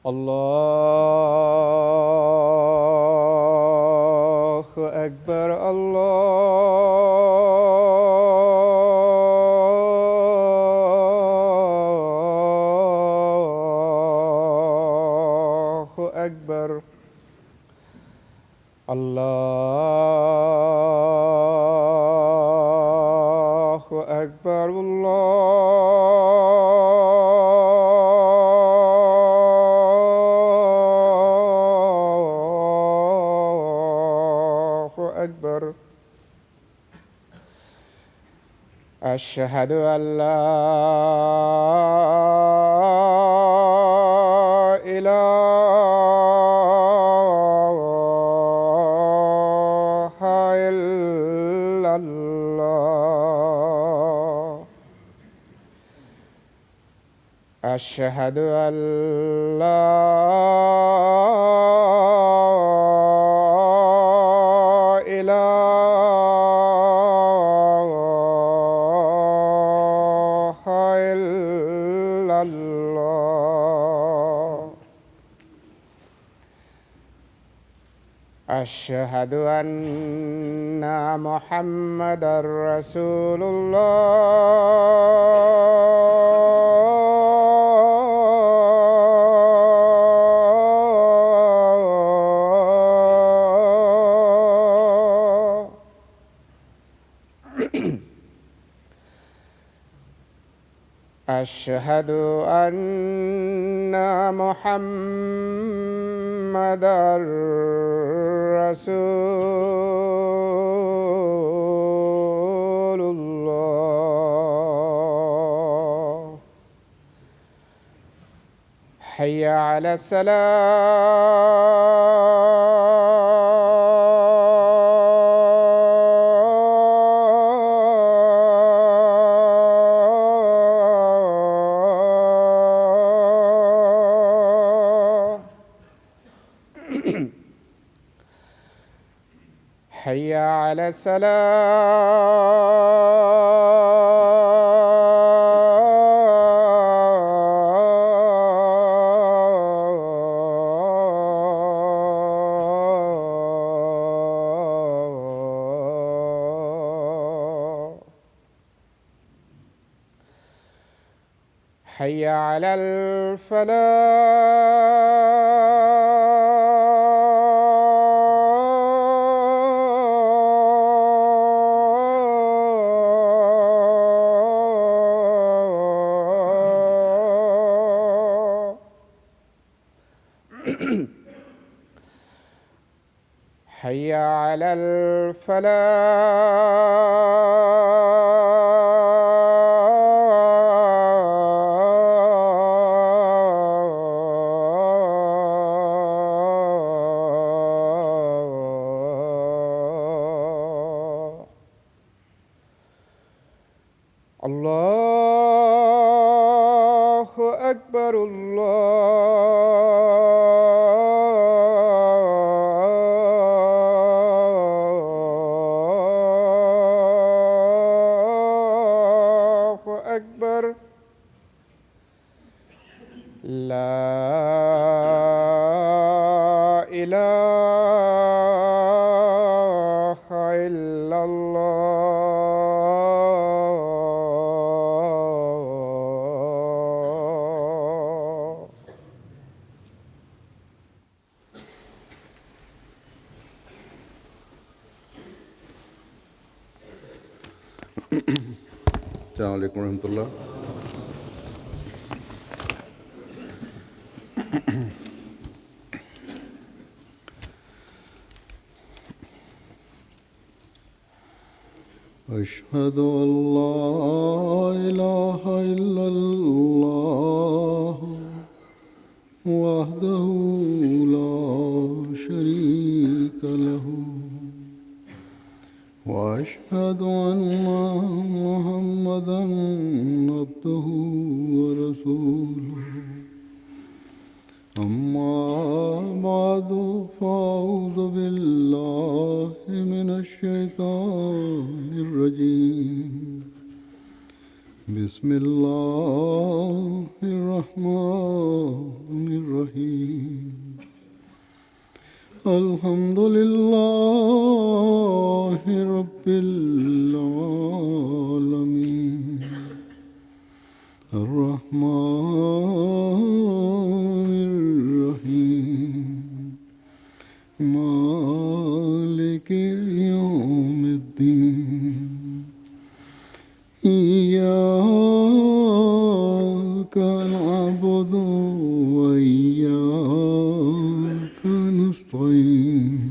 الله أكبر الله أكبر الله أكبر الله أكبر أشهد أن لا إله إلا الله أشهد أن لا إله إلا الله أشهد أن محمدًا رسول الله أشهد أن محمدًا رسول الله حي على الصلاة حي على الصلاة حي على الفلاح حي على الفلاح الله أكبر الله أكبر لا إله إلا الله السلام علیکم ورحمۃ اللہ. أشهد أن لا إله إلا الله وحده لا شريك له وأشهد أن محمدًا عبده ورسوله أما بعد فأعوذ بالله من الشيطان الرجيم بسم الله الرحمن الرحيم الحمد لله رب العالمين الرحمن الرحيم مالك يوم الدين إياك نعبد وإياك نستعين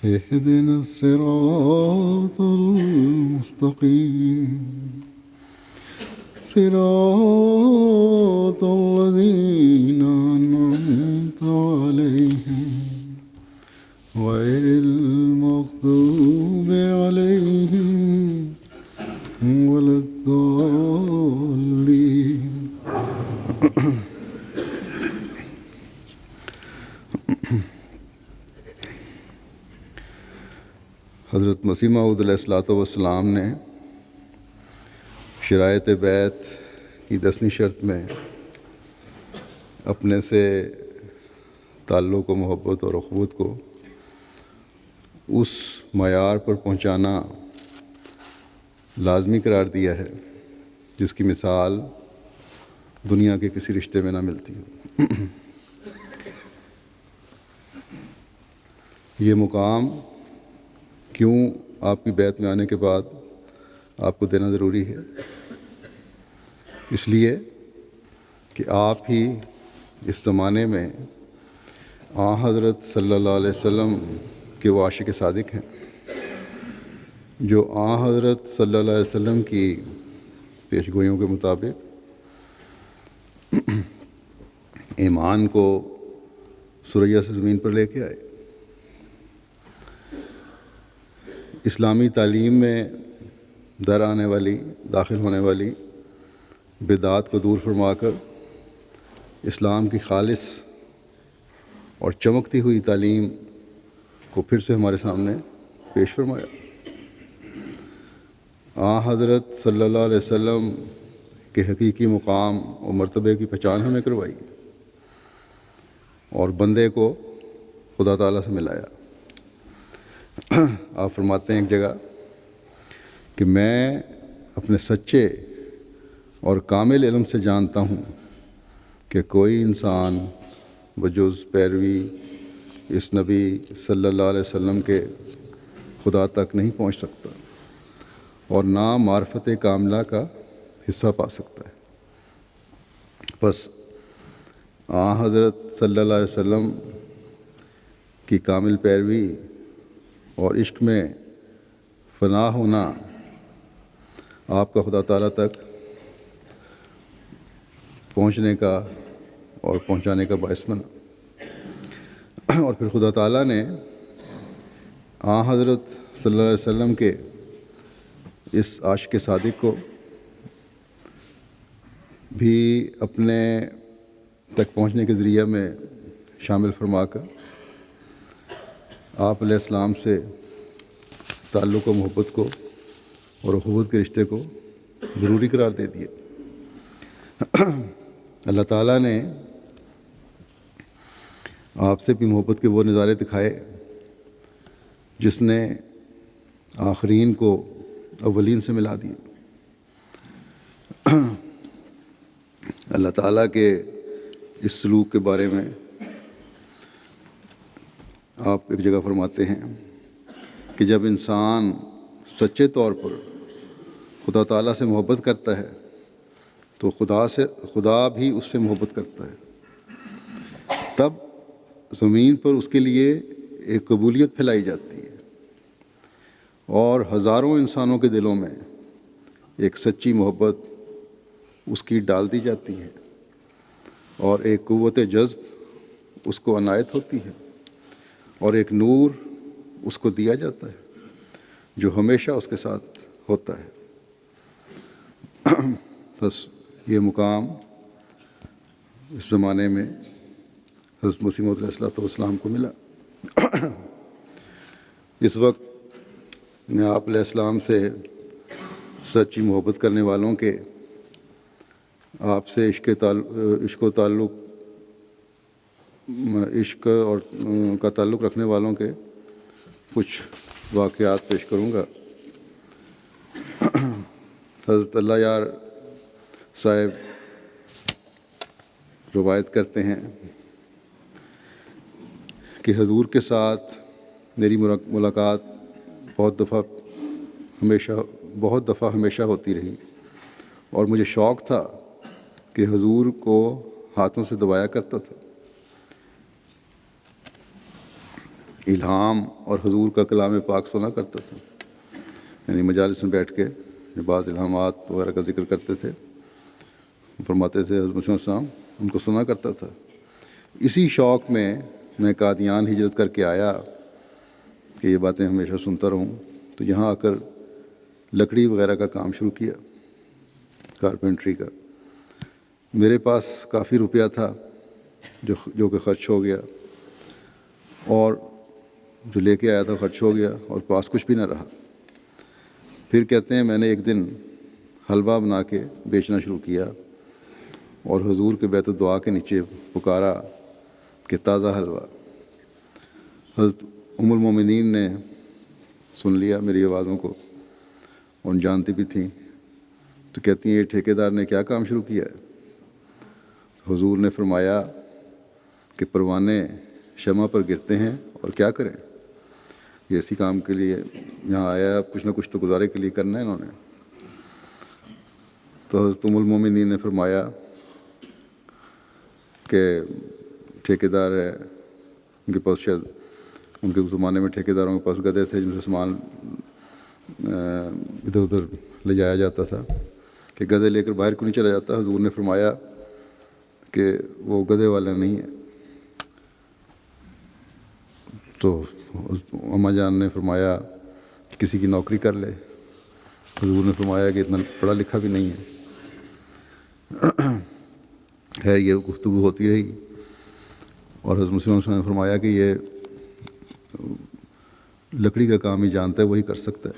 اهدنا الصراط المستقيم صراط الذين أنعمت عليهم غير المغضوب عليهم ولا الضالين حضرت مسیح موعود علیہ الصلوۃ والسلام نے شرائط بیعت کی 10ویں شرط میں اپنے سے تعلق و محبت اور اخوت کو اس معیار پر پہنچانا لازمی قرار دیا ہے جس کی مثال دنیا کے کسی رشتے میں نہ ملتی ہو۔ یہ مقام کیوں آپ کی بیعت میں آنے کے بعد آپ کو دینا ضروری ہے؟ اس لیے کہ آپ ہی اس زمانے میں حضرت صلی اللہ علیہ وسلم کے وہ عاشق صادق ہیں جو حضرت صلی اللہ علیہ وسلم کی پیشگوئیوں کے مطابق ایمان کو ثریا سے زمین پر لے کے آئے، اسلامی تعلیم میں داخل ہونے والی بدعات کو دور فرما کر اسلام کی خالص اور چمکتی ہوئی تعلیم کو پھر سے ہمارے سامنے پیش فرمایا۔ حضرت صلی اللہ علیہ وسلم کے حقیقی مقام اور مرتبے کی پہچان ہمیں کروائی اور بندے کو خدا تعالیٰ سے ملایا۔ آپ فرماتے ہیں ایک جگہ کہ میں اپنے سچے اور کامل علم سے جانتا ہوں کہ کوئی انسان بجز پیروی اس نبی صلی اللہ علیہ وسلم کے خدا تک نہیں پہنچ سکتا اور نہ معرفت کاملہ کا حصہ پا سکتا ہے۔ بس حضرت صلی اللہ علیہ وسلم کی کامل پیروی اور عشق میں فنا ہونا آپ کا خدا تعالیٰ تک پہنچنے کا اور پہنچانے کا باعث بنا، اور پھر خدا تعالیٰ نے حضرت صلی اللہ علیہ وسلم کے اس عاشق صادق کو بھی اپنے تک پہنچنے کے ذریعہ میں شامل فرما کر آپ علیہ السلام سے تعلق و محبت کو اور اخوت کے رشتے کو ضروری قرار دے دیا۔ اللہ تعالیٰ نے آپ سے بھی محبت کے وہ نظارے دکھائے جس نے آخرین کو اولین سے ملا دیا۔ اللہ تعالیٰ کے اس سلوک کے بارے میں آپ ایک جگہ فرماتے ہیں کہ جب انسان سچے طور پر خدا تعالیٰ سے محبت کرتا ہے تو خدا بھی اس سے محبت کرتا ہے، تب زمین پر اس کے لیے ایک قبولیت پھیلائی جاتی ہے اور ہزاروں انسانوں کے دلوں میں ایک سچی محبت اس کی ڈال دی جاتی ہے اور ایک قوت جذب اس کو عنایت ہوتی ہے اور ایک نور اس کو دیا جاتا ہے جو ہمیشہ اس کے ساتھ ہوتا ہے۔ بس یہ مقام اس زمانے میں حضرت مسیح موعود علیہ السلام کو ملا۔ اس وقت میں آپ علیہ السلام سے سچی محبت کرنے والوں کے، آپ سے عشق اور کا تعلق رکھنے والوں کے کچھ واقعات پیش کروں گا۔ حضرت اللہ یار صاحب روایت کرتے ہیں کہ حضور کے ساتھ میری ملاقات بہت دفعہ ہمیشہ ہوتی رہی، اور مجھے شوق تھا کہ حضور کو ہاتھوں سے دبایا کرتا تھا۔ الہام اور حضور کا کلام پاک سنا کرتا تھا، یعنی مجالس میں بیٹھ کے بعض الہامات وغیرہ کا ذکر کرتے تھے، فرماتے تھے حضرت مسیح السلام، ان کو سنا کرتا تھا۔ اسی شوق میں قادیان ہجرت کر کے آیا کہ یہ باتیں ہمیشہ سنتا رہوں، تو یہاں آ کر لکڑی وغیرہ کا کام شروع کیا، کارپینٹری کا۔ میرے پاس کافی روپیہ تھا جو کہ خرچ ہو گیا، اور جو لے کے آیا تھا خرچ ہو گیا، اور پاس کچھ بھی نہ رہا۔ پھر کہتے ہیں میں نے ایک دن حلوہ بنا کے بیچنا شروع کیا، اور حضور کے بیت الدعا کے نیچے پکارا کہ تازہ حلوہ۔ حضرت ام المومنین نے سن لیا میری آوازوں کو، اور جانتی بھی تھیں، تو کہتی ہیں یہ ٹھیکیدار نے کیا کام شروع کیا ہے؟ حضور نے فرمایا کہ پروانے شمع پر گرتے ہیں اور کیا کریں، یہ اسی کام کے لیے یہاں آیا ہے، کچھ نہ کچھ تو گزارے کے لیے کرنا ہے انہوں نے۔ تو حضرت ام المومنین نے فرمایا کہ ٹھیکیدار ہے، ان کے پاس شاید ان کے زمانے میں ٹھیکیداروں کے پاس گدھے تھے جن سے سامان ادھر ادھر لے جایا جاتا تھا، کہ گدھے لے کر باہر کیوں نہیں چلا جاتا؟ حضور نے فرمایا کہ وہ گدھے والا نہیں ہے۔ تو اماں جان نے فرمایا کہ کسی کی نوکری کر لے۔ حضور نے فرمایا کہ اتنا پڑھا لکھا بھی نہیں ہے۔ خیر یہ گفتگو ہوتی رہی، اور حضرت مسیح موعود نے فرمایا کہ یہ لکڑی کا کام ہی جانتا ہے، وہی کر سکتا ہے،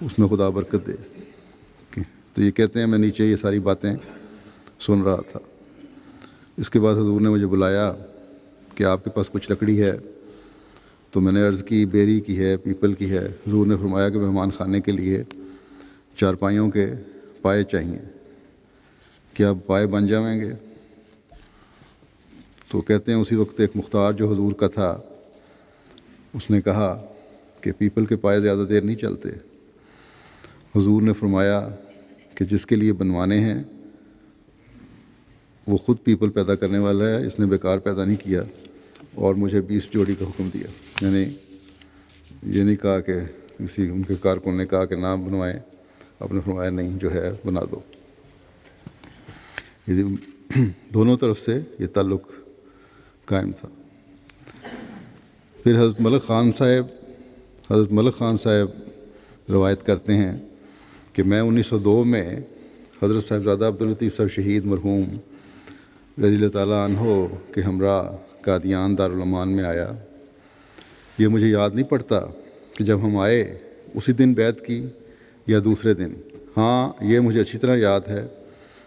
اس میں خدا برکت دے۔ تو یہ کہتے ہیں میں نیچے یہ ساری باتیں سن رہا تھا۔ اس کے بعد حضور نے مجھے بلایا کہ آپ کے پاس کچھ لکڑی ہے؟ تو میں نے عرض کی بیری کی ہے، پیپل کی ہے۔ حضور نے فرمایا کہ مہمان خانے کے لیے چارپائیوں کے پائے چاہیے، کیا پائے بن جائیں گے؟ تو کہتے ہیں اسی وقت ایک مختار جو حضور کا تھا، اس نے کہا کہ پیپل کے پائے زیادہ دیر نہیں چلتے۔ حضور نے فرمایا کہ جس کے لیے بنوانے ہیں وہ خود پیپل پیدا کرنے والا ہے، اس نے بیکار پیدا نہیں کیا، اور مجھے 20 جوڑی کا حکم دیا۔ یعنی یہ نہیں کہا کہ کسی ان کے کارکن نے کہا کہ نہ بنوائیں، آپ نے فرمایا نہیں، جو ہے بنا دو۔ یہ دونوں طرف سے یہ تعلق قائم تھا۔ پھر حضرت ملک خان صاحب روایت کرتے ہیں کہ میں 1902 میں حضرت صاحبزادہ عبداللطیف صاحب شہید مرحوم رضی اللہ تعالیٰ عنہ کے ہمراہ قادیان دارالعمان میں آیا۔ یہ مجھے یاد نہیں پڑتا کہ جب ہم آئے اسی دن بیعت کی یا دوسرے دن۔ ہاں یہ مجھے اچھی طرح یاد ہے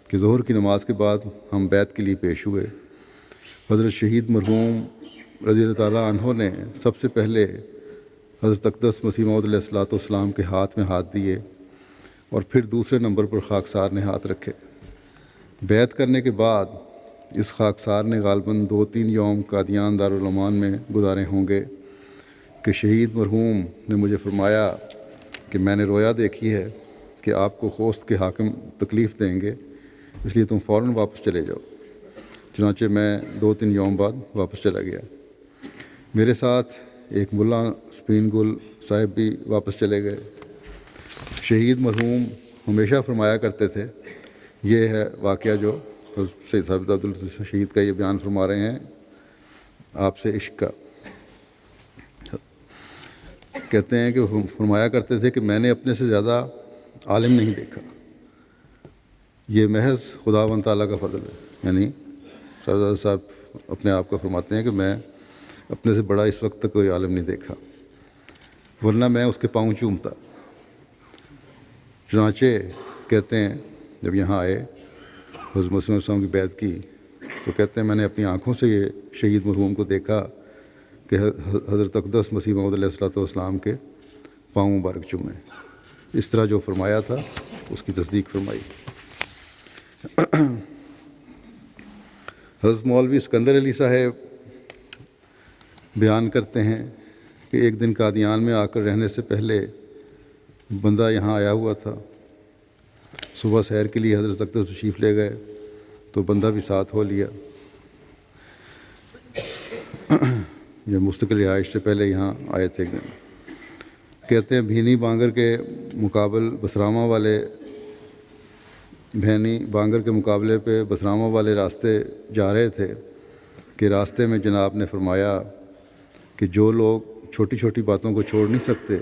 کہ ظہر کی نماز کے بعد ہم بیعت کے لیے پیش ہوئے۔ حضرت شہید مرحوم رضی اللہ تعالیٰ عنہ نے سب سے پہلے حضرت اقدس مسیح موعود علیہ السلام کے ہاتھ میں ہاتھ دیے، اور پھر دوسرے نمبر پر خاکسار نے ہاتھ رکھے۔ بیعت کرنے کے بعد اس خاکسار نے غالباً 2-3 یوم قادیان دارالعمان میں گزارے ہوں گے کہ شہید مرحوم نے مجھے فرمایا کہ میں نے رویا دیکھی ہے کہ آپ کو خوست کے حاکم تکلیف دیں گے، اس لیے تم فوراً واپس چلے جاؤ۔ چنانچہ میں 2-3 یوم بعد واپس چلا گیا۔ میرے ساتھ ایک ملا سپین گل صاحب بھی واپس چلے گئے۔ شہید مرحوم ہمیشہ فرمایا کرتے تھے، یہ ہے واقعہ جو سید صاحب عبداللطیف شہید کا یہ بیان فرما رہے ہیں آپ سے عشق کا۔ کہتے ہیں کہ فرمایا کرتے تھے کہ میں نے اپنے سے زیادہ عالم نہیں دیکھا، یہ محض خداوند تعالیٰ کا فضل ہے. یعنی سردار صاحب اپنے آپ کو فرماتے ہیں کہ میں اپنے سے بڑا اس وقت تک کوئی عالم نہیں دیکھا، ورنہ میں اس کے پاؤں چومتا. چنانچہ کہتے ہیں جب یہاں آئے حضرت مسیح علیہ السلام کی بیعت کی تو کہتے ہیں میں نے اپنی آنکھوں سے یہ شہید مرحوم کو دیکھا کہ حضرت اقدس مسیح موعود علیہ الصلوۃ والسلام کے پاؤں مبارک چومے. اس طرح جو فرمایا تھا اس کی تصدیق فرمائی. حضرت مولوی سکندر علی صاحب بیان کرتے ہیں کہ ایک دن قادیان میں آ کر رہنے سے پہلے بندہ یہاں آیا ہوا تھا. صبح سحر کے لیے حضرت اقدس تشریف لے گئے تو بندہ بھی ساتھ ہو لیا. جب مستقل رہائش سے پہلے یہاں آئے تھے ایک دن. کہتے ہیں بھینی بانگر کے مقابل بسرامہ والے بھینی بانگر کے مقابلے پہ بسرامہ والے راستے جا رہے تھے کہ راستے میں جناب نے فرمایا کہ جو لوگ چھوٹی چھوٹی باتوں کو چھوڑ نہیں سکتے،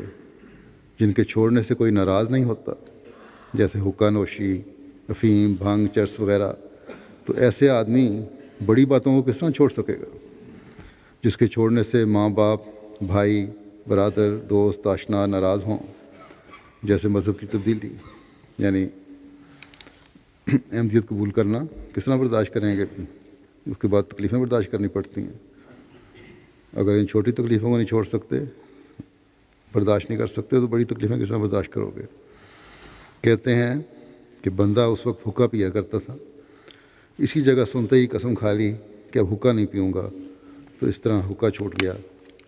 جن کے چھوڑنے سے کوئی ناراض نہیں ہوتا، جیسے حقہ نوشی، افیم، بھنگ، چرس وغیرہ، تو ایسے آدمی بڑی باتوں کو کس طرح چھوڑ سکے گا جس کے چھوڑنے سے ماں باپ، بھائی، برادر، دوست، آشنا ناراض ہوں، جیسے مذہب کی تبدیلی. یعنی احمدیت قبول کرنا کس طرح برداشت کریں گے، اس کے بعد تکلیفیں برداشت کرنی پڑتی ہیں. اگر ان چھوٹی تکلیفوں کو نہیں چھوڑ سکتے، برداشت نہیں کر سکتے، تو بڑی تکلیفیں کس طرح برداشت کرو گے. کہتے ہیں کہ بندہ اس وقت حقہ پیا کرتا تھا. اسی جگہ سنتے ہی قسم کھا لی کہ اب حقہ نہیں پیوں گا، تو اس طرح حقہ چھوٹ گیا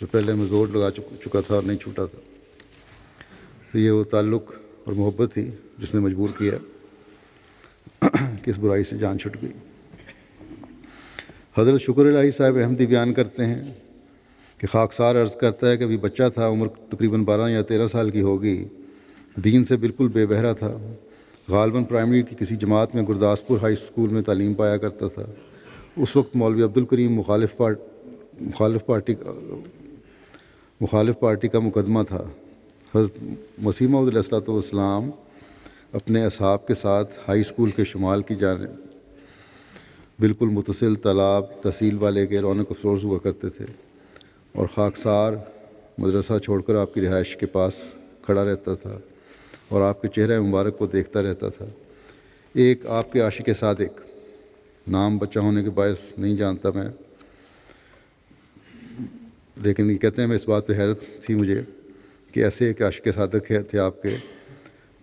جو پہلے میں زور لگا چکا تھا اور نہیں چھوٹا تھا. تو یہ وہ تعلق اور محبت تھی جس نے مجبور کیا کہ اس برائی سے جان چھٹ گئی. حضرت شکر الہی صاحب احمدی بیان کرتے ہیں کہ خاکسار عرض کرتا ہے کہ ابھی بچہ تھا، عمر تقریباً 12 یا 13 سال کی ہوگی، دین سے بالکل بے بہرا تھا. غالباً پرائمری کی کسی جماعت میں گرداسپور ہائی اسکول میں تعلیم پایا کرتا تھا. اس وقت مولوی عبدالکریم مخالف پارٹی کا مقدمہ تھا. حضرت مسیح موعود علیہ الصلوۃ والسلام اپنے اصحاب کے ساتھ ہائی اسکول کے شمال کی جانب بالکل متصل تالاب تحصیل والے کے رونق افروز ہوا کرتے تھے، اور خاکسار مدرسہ چھوڑ کر آپ کی رہائش کے پاس کھڑا رہتا تھا اور آپ کے چہرہ مبارک کو دیکھتا رہتا تھا. ایک آپ کے عاشق صادق، نام بچہ ہونے کے باعث نہیں جانتا میں، لیکن یہ کہتے ہیں میں اس بات پہ حیرت تھی مجھے کہ ایسے ایک عاشق صادق تھے آپ کے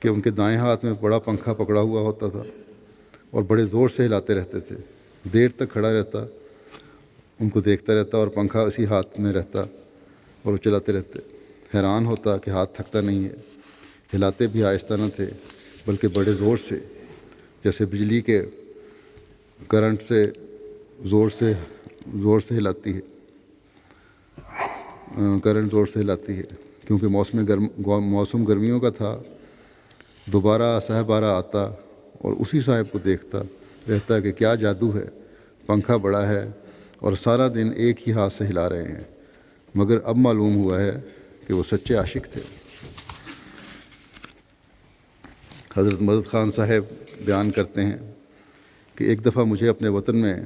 کہ ان کے دائیں ہاتھ میں بڑا پنکھا پکڑا ہوا ہوتا تھا اور بڑے زور سے ہلاتے رہتے تھے. دیر تک کھڑا رہتا، ان کو دیکھتا رہتا اور پنکھا اسی ہاتھ میں رہتا اور وہ چلاتے رہتے. حیران ہوتا کہ ہاتھ تھکتا نہیں ہے. ہلاتے بھی آہستہ نہ تھے بلکہ بڑے زور سے، جیسے بجلی کے کرنٹ سے زور سے ہلاتی ہے، کرنٹ زور سے ہلاتی ہے. کیونکہ موسم گرمیوں کا تھا. دوبارہ صاحبارہ آتا اور اسی صاحب کو دیکھتا رہتا کہ کیا جادو ہے، پنکھا بڑا ہے اور سارا دن ایک ہی ہاتھ سے ہلا رہے ہیں. مگر اب معلوم ہوا ہے کہ وہ سچے عاشق تھے. حضرت مدد خان صاحب بیان کرتے ہیں کہ ایک دفعہ مجھے اپنے وطن میں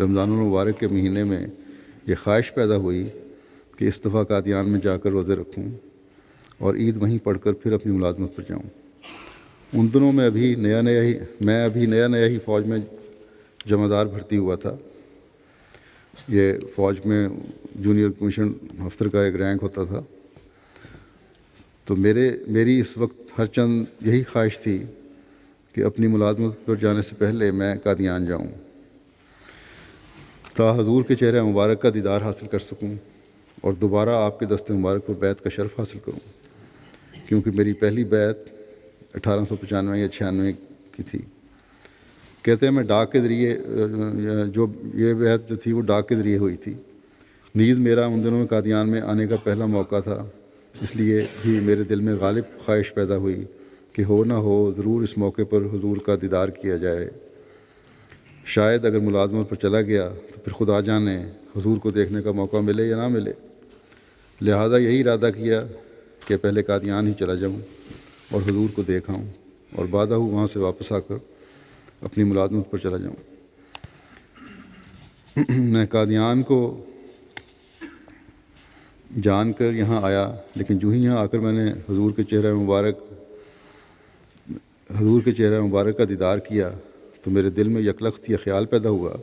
رمضان المبارک کے مہینے میں یہ خواہش پیدا ہوئی کہ اس دفعہ قادیان میں جا کر روزے رکھوں اور عید وہیں پڑھ کر پھر اپنی ملازمت پر جاؤں. ان دنوں میں ابھی نیا نیا ہی فوج میں جمعدار بھرتی ہوا تھا. یہ فوج میں جونیئر کمیشن افسر کا ایک رینک ہوتا تھا. تو میری اس وقت ہر چند یہی خواہش تھی کہ اپنی ملازمت پر جانے سے پہلے میں قادیان جاؤں تا حضور کے چہرہ مبارک کا دیدار حاصل کر سکوں اور دوبارہ آپ کے دست مبارک پر بیعت کا شرف حاصل کروں. کیونکہ میری پہلی بیعت 1895 یا 96 کی تھی. کہتے ہیں میں ڈاک کے ذریعے یہ بیعت جو تھی وہ ڈاک کے ذریعے ہوئی تھی. نیز میرا ان دنوں میں قادیان میں آنے کا پہلا موقع تھا، اس لیے بھی میرے دل میں غالب خواہش پیدا ہوئی کہ ہو نہ ہو ضرور اس موقع پر حضور کا دیدار کیا جائے. شاید اگر ملازمت پر چلا گیا تو پھر خدا جانے حضور کو دیکھنے کا موقع ملے یا نہ ملے. لہٰذا یہی ارادہ کیا کہ پہلے قادیان ہی چلا جاؤں اور حضور کو دیکھ آؤں اور بعدہ وہاں سے واپس آ کر اپنی ملازمت پر چلا جاؤں۔ میں قادیان کو جان کر یہاں آیا، لیکن جو ہی یہاں آ کر میں نے حضور کے چہرہ مبارک کا دیدار کیا تو میرے دل میں یکلخت یہ خیال پیدا ہوا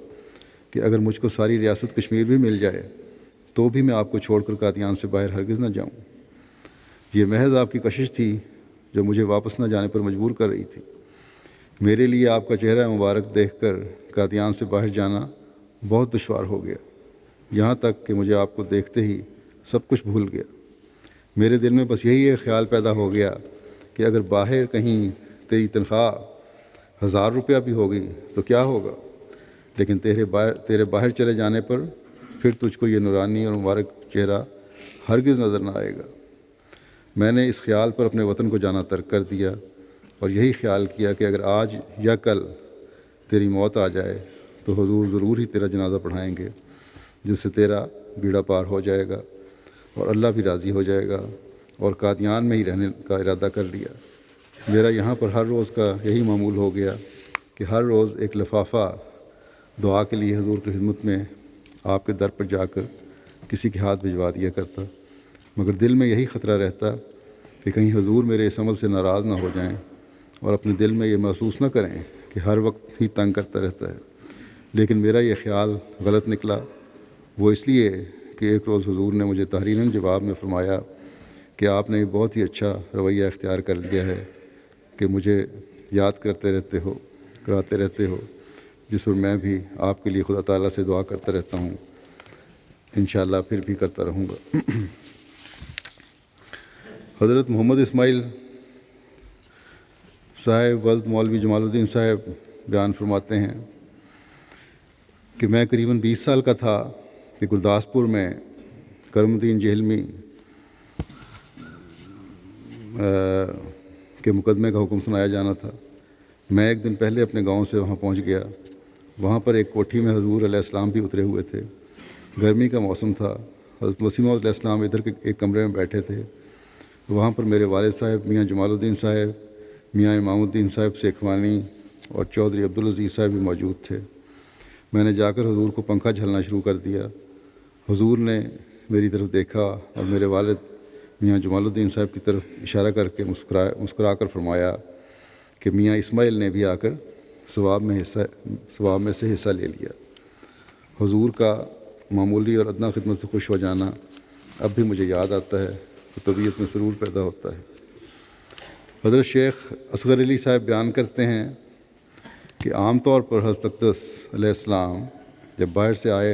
کہ اگر مجھ کو ساری ریاست کشمیر بھی مل جائے تو بھی میں آپ کو چھوڑ کر قادیان سے باہر ہرگز نہ جاؤں۔ یہ محض آپ کی کشش تھی جو مجھے واپس نہ جانے پر مجبور کر رہی تھی۔ میرے لیے آپ کا چہرہ مبارک دیکھ کر قادیان سے باہر جانا بہت دشوار ہو گیا، یہاں تک کہ مجھے آپ کو دیکھتے ہی سب کچھ بھول گیا۔ میرے دل میں بس یہی ایک خیال پیدا ہو گیا کہ اگر باہر کہیں تیری تنخواہ 1000 روپیہ بھی ہوگی تو کیا ہوگا، لیکن تیرے باہر چلے جانے پر پھر تجھ کو یہ نورانی اور مبارک چہرہ ہرگز نظر نہ آئے گا۔ میں نے اس خیال پر اپنے وطن کو جانا ترک کر دیا اور یہی خیال کیا کہ اگر آج یا کل تیری موت آ جائے تو حضور ضرور ہی تیرا جنازہ پڑھائیں گے، جس سے تیرا بیڑا پار ہو جائے گا اور اللہ بھی راضی ہو جائے گا، اور قادیان میں ہی رہنے کا ارادہ کر لیا۔ میرا یہاں پر ہر روز کا یہی معمول ہو گیا کہ ہر روز ایک لفافہ دعا کے لیے حضور کی خدمت میں آپ کے در پر جا کر کسی کے ہاتھ بھجوا دیا کرتا، مگر دل میں یہی خطرہ رہتا کہ کہیں حضور میرے اس عمل سے ناراض نہ ہو جائیں اور اپنے دل میں یہ محسوس نہ کریں کہ ہر وقت ہی تنگ کرتا رہتا ہے۔ لیکن میرا یہ خیال غلط نکلا، وہ اس لیے کہ ایک روز حضور نے مجھے تحریراً جواب میں فرمایا کہ آپ نے بہت ہی اچھا رویہ اختیار کر لیا ہے کہ مجھے یاد کراتے رہتے ہو، جس پر میں بھی آپ کے لیے خدا تعالیٰ سے دعا کرتا رہتا ہوں، انشاءاللہ پھر بھی کرتا رہوں گا۔ حضرت محمد اسماعیل صاحب ولد مولوی جمال الدین صاحب بیان فرماتے ہیں کہ میں قریباً 20 سال کا تھا کہ گرداسپور میں کرم الدین جہلمی کے مقدمے کا حکم سنایا جانا تھا۔ میں ایک دن پہلے اپنے گاؤں سے وہاں پہنچ گیا۔ وہاں پر ایک کوٹھی میں حضور علیہ السلام بھی اترے ہوئے تھے۔ گرمی کا موسم تھا۔ حضرت مسیح موعود علیہ السلام ادھر کے ایک کمرے میں بیٹھے تھے۔ وہاں پر میرے والد صاحب میاں جمال الدین صاحب، میاں امام الدین صاحب سیکھوانی اور چودھری عبدالعزیز صاحب بھی موجود تھے۔ میں نے جا کر حضور کو پنکھا جھلنا شروع کر دیا۔ حضور نے میری طرف دیکھا اور میرے والد میاں جمال الدین صاحب کی طرف اشارہ کر کے مسکرا کر فرمایا کہ میاں اسماعیل نے بھی آ کر ثواب میں سے حصہ لے لیا۔ حضور کا معمولی اور ادنیٰ خدمت سے خوش ہو جانا اب بھی مجھے یاد آتا ہے تو طبیعت میں سرور پیدا ہوتا ہے۔ حضرت شیخ اصغر علی صاحب بیان کرتے ہیں کہ عام طور پر حضرت اقدس علیہ السلام جب باہر سے آئے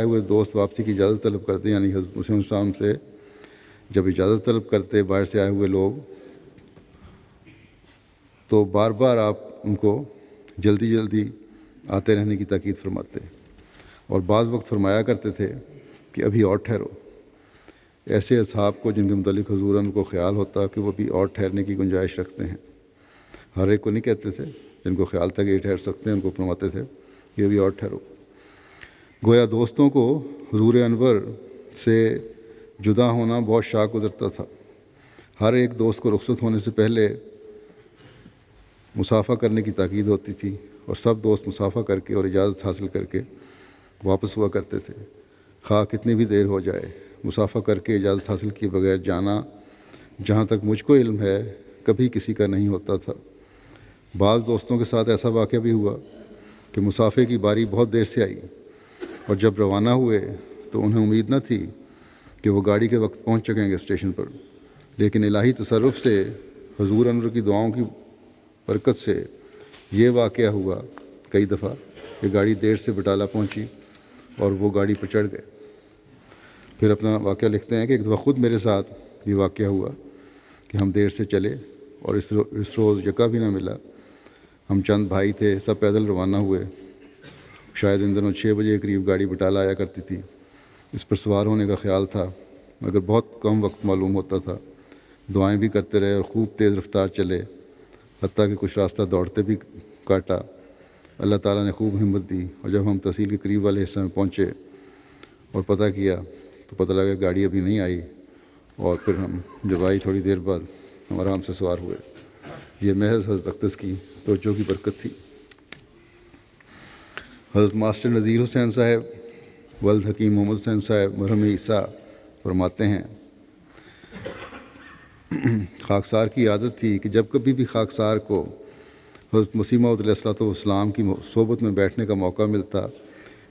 ہوئے دوست واپسی کی اجازت طلب کرتے، یعنی حضرت مسیح السلام سے جب اجازت طلب کرتے باہر سے آئے ہوئے لوگ، تو بار بار آپ ان کو جلدی آتے رہنے کی تاکید فرماتے، اور بعض وقت فرمایا کرتے تھے کہ ابھی اور ٹھہرو۔ ایسے اصحاب کو جن کے متعلق حضور کو خیال ہوتا کہ وہ بھی اور ٹھہرنے کی گنجائش رکھتے ہیں، ہر ایک کو نہیں کہتے تھے، جن کو خیال تھا کہ یہ ٹھہر سکتے ہیں ان کو فرماتے تھے کہ ابھی اور ٹھہرو۔ گویا دوستوں کو حضور انور سے جدا ہونا بہت شاق گزرتا تھا۔ ہر ایک دوست کو رخصت ہونے سے پہلے مصافحہ کرنے کی تاکید ہوتی تھی، اور سب دوست مصافحہ کر کے اور اجازت حاصل کر کے واپس ہوا کرتے تھے، خواہ کتنی بھی دیر ہو جائے۔ مصافحہ کر کے اجازت حاصل کیے بغیر جانا، جہاں تک مجھ کو علم ہے، کبھی کسی کا نہیں ہوتا تھا۔ بعض دوستوں کے ساتھ ایسا واقعہ بھی ہوا کہ مصافحے کی باری بہت دیر سے آئی، اور جب روانہ ہوئے تو انہیں امید نہ تھی کہ وہ گاڑی کے وقت پہنچ سکیں گے اسٹیشن پر، لیکن الہی تصرف سے حضور انور کی دعاؤں کی برکت سے یہ واقعہ ہوا کئی دفعہ کہ گاڑی دیر سے بٹالہ پہنچی اور وہ گاڑی پر چڑھ گئے۔ پھر اپنا واقعہ لکھتے ہیں کہ ایک دفعہ خود میرے ساتھ یہ واقعہ ہوا کہ ہم دیر سے چلے اور اس روز یکا بھی نہ ملا۔ ہم چند بھائی تھے، سب پیدل روانہ ہوئے۔ شاید ان دنوں 6 بجے کے قریب گاڑی بٹالہ آیا کرتی تھی۔ اس پر سوار ہونے کا خیال تھا، مگر بہت کم وقت معلوم ہوتا تھا۔ دعائیں بھی کرتے رہے اور خوب تیز رفتار چلے، حتیٰ کہ کچھ راستہ دوڑتے بھی کاٹا۔ اللہ تعالیٰ نے خوب ہمت دی، اور جب ہم تحصیل کے قریب والے حصے میں پہنچے اور پتہ کیا تو پتہ لگا کہ گاڑی ابھی نہیں آئی، اور پھر ہم جب آئی تھوڑی دیر بعد ہم آرام سے سوار ہوئے۔ یہ محض حضرت اقدس کی توجہ کی برکت تھی۔ حضرت ماسٹر نذیر حسین صاحب ولد حکیم محمد حسین صاحب مرحوم عیسیٰ فرماتے ہیں، خاکسار کی عادت تھی کہ جب کبھی بھی خاکسار کو حضرت مسیح موعود علیہ الصلوۃ والسلام کی صحبت میں بیٹھنے کا موقع ملتا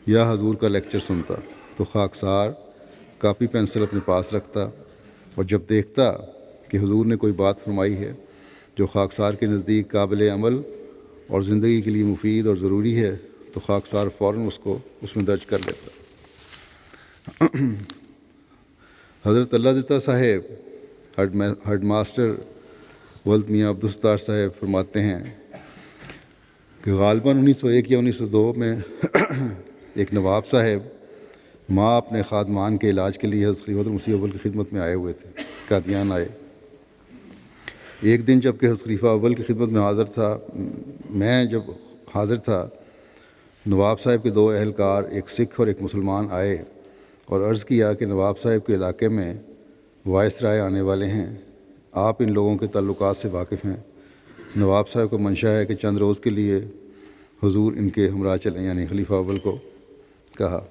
یا حضور کا لیکچر سنتا تو خاکسار کاپی پینسل اپنے پاس رکھتا، اور جب دیکھتا کہ حضور نے کوئی بات فرمائی ہے جو خاکسار کے نزدیک قابل عمل اور زندگی کے لیے مفید اور ضروری ہے تو خاکسار فوراً اس میں درج کر لیتا۔ حضرت اللہ دتا صاحب ہیڈ ماسٹر ولد میاں عبدالستار صاحب فرماتے ہیں کہ غالباً 1901 یا 1902 میں ایک نواب صاحب ماں اپنے خادمان کے علاج کے لیے حضرت خلیفۃ المسیح اول کی خدمت میں آئے ہوئے تھے، قادیان آئے۔ ایک دن جب کہ حضرت خلیفہ اول کی خدمت میں جب حاضر تھا، نواب صاحب کے 2 اہلکار ایک سکھ اور ایک مسلمان آئے اور عرض کیا کہ نواب صاحب کے علاقے میں وائسرائے آنے والے ہیں، آپ ان لوگوں کے تعلقات سے واقف ہیں۔ نواب صاحب کو منشا ہے کہ چند روز کے لیے حضور ان کے ہمراہ چلیں، یعنی خلیفہ اول کو کہا۔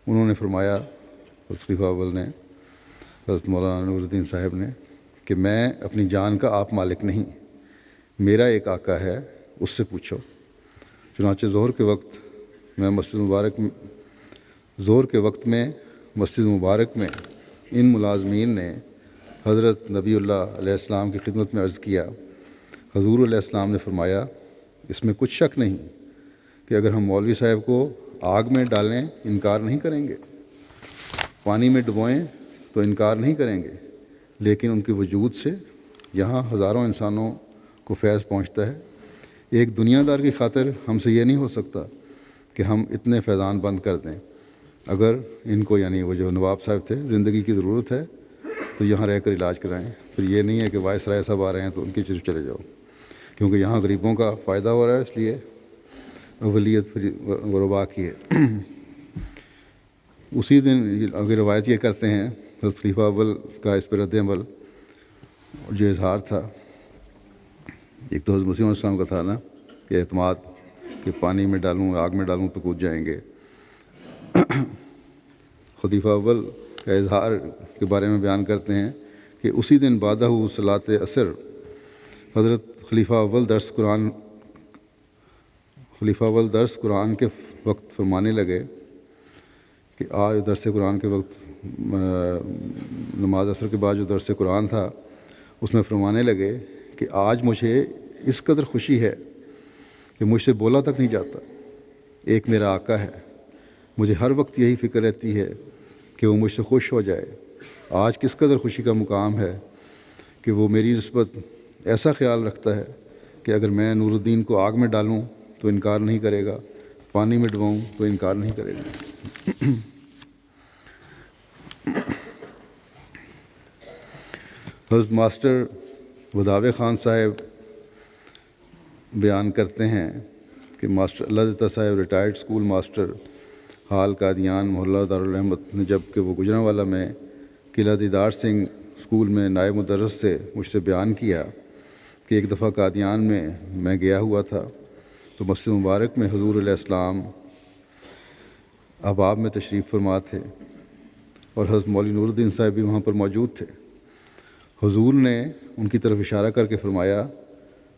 انہوں نے فرمایا، حضرت خلیفہ اول نے حضرت مولانا نور الدین صاحب نے، کہ میں اپنی جان کا آپ مالک نہیں، میرا ایک آقا ہے، اس سے پوچھو۔ چنانچہ ظہر کے وقت میں مسجد مبارک میں ان ملازمین نے حضرت نبی اللہ علیہ السلام کی خدمت میں عرض کیا۔ حضور علیہ السلام نے فرمایا، اس میں کچھ شک نہیں کہ اگر ہم مولوی صاحب کو آگ میں ڈالیں انکار نہیں کریں گے، پانی میں ڈبوئیں تو انکار نہیں کریں گے، لیکن ان کے وجود سے یہاں ہزاروں انسانوں کو فیض پہنچتا ہے۔ ایک دنیا دار کی خاطر ہم سے یہ نہیں ہو سکتا کہ ہم اتنے فیضان بند کر دیں۔ اگر ان کو، یعنی وہ جو نواب صاحب تھے، زندگی کی ضرورت ہے تو یہاں رہ کر علاج کرائیں، پھر یہ نہیں ہے کہ وائسرائے صاحب آ رہے ہیں تو ان کی طرف چلے جاؤ، کیونکہ یہاں غریبوں کا فائدہ ہو رہا ہے، اس لیے اولیت غربا کی ہے۔ اسی دن اگر روایت یہ کرتے ہیں، حضرت خلیفہ اول کا اس پر رد عمل جو اظہار تھا، ایک تو حضرت مسیح علیہ السلام کا تھا نا کہ اعتماد کہ پانی میں ڈالوں آگ میں ڈالوں تو کود جائیں گے۔ خلیفہ اول کا اظہار کے بارے میں بیان کرتے ہیں کہ اسی دن بعدہ صلاۃ عصر حضرت خلیفہ اول درس قرآن کے وقت فرمانے لگے کہ آج درس قرآن کے وقت نماز عصر کے بعد جو درس قرآن تھا اس میں فرمانے لگے کہ آج مجھے اس قدر خوشی ہے کہ مجھ سے بولا تک نہیں جاتا، ایک میرا آقا ہے، مجھے ہر وقت یہی فکر رہتی ہے کہ وہ مجھ سے خوش ہو جائے۔ آج کس قدر خوشی کا مقام ہے کہ وہ میری نسبت ایسا خیال رکھتا ہے کہ اگر میں نور الدین کو آگ میں ڈالوں تو انکار نہیں کرے گا، پانی میں ڈباؤں تو انکار نہیں کرے گا۔ حضرت ماسٹر وداوے خان صاحب بیان کرتے ہیں کہ ماسٹر اللہ دتا صاحب ریٹائرڈ اسکول ماسٹر حال قادیان محلہ دارالرحمت نے جب کہ وہ گجرانوالہ میں قلعہ دیدار سنگھ اسکول میں نائب مدرس سے مجھ سے بیان کیا کہ ایک دفعہ قادیان میں گیا ہوا تھا تو مسجد مبارک میں حضور علیہ السلام احباب میں تشریف فرما تھے اور حضرت مولوی نور الدین صاحب بھی وہاں پر موجود تھے۔ حضور نے ان کی طرف اشارہ کر کے فرمایا،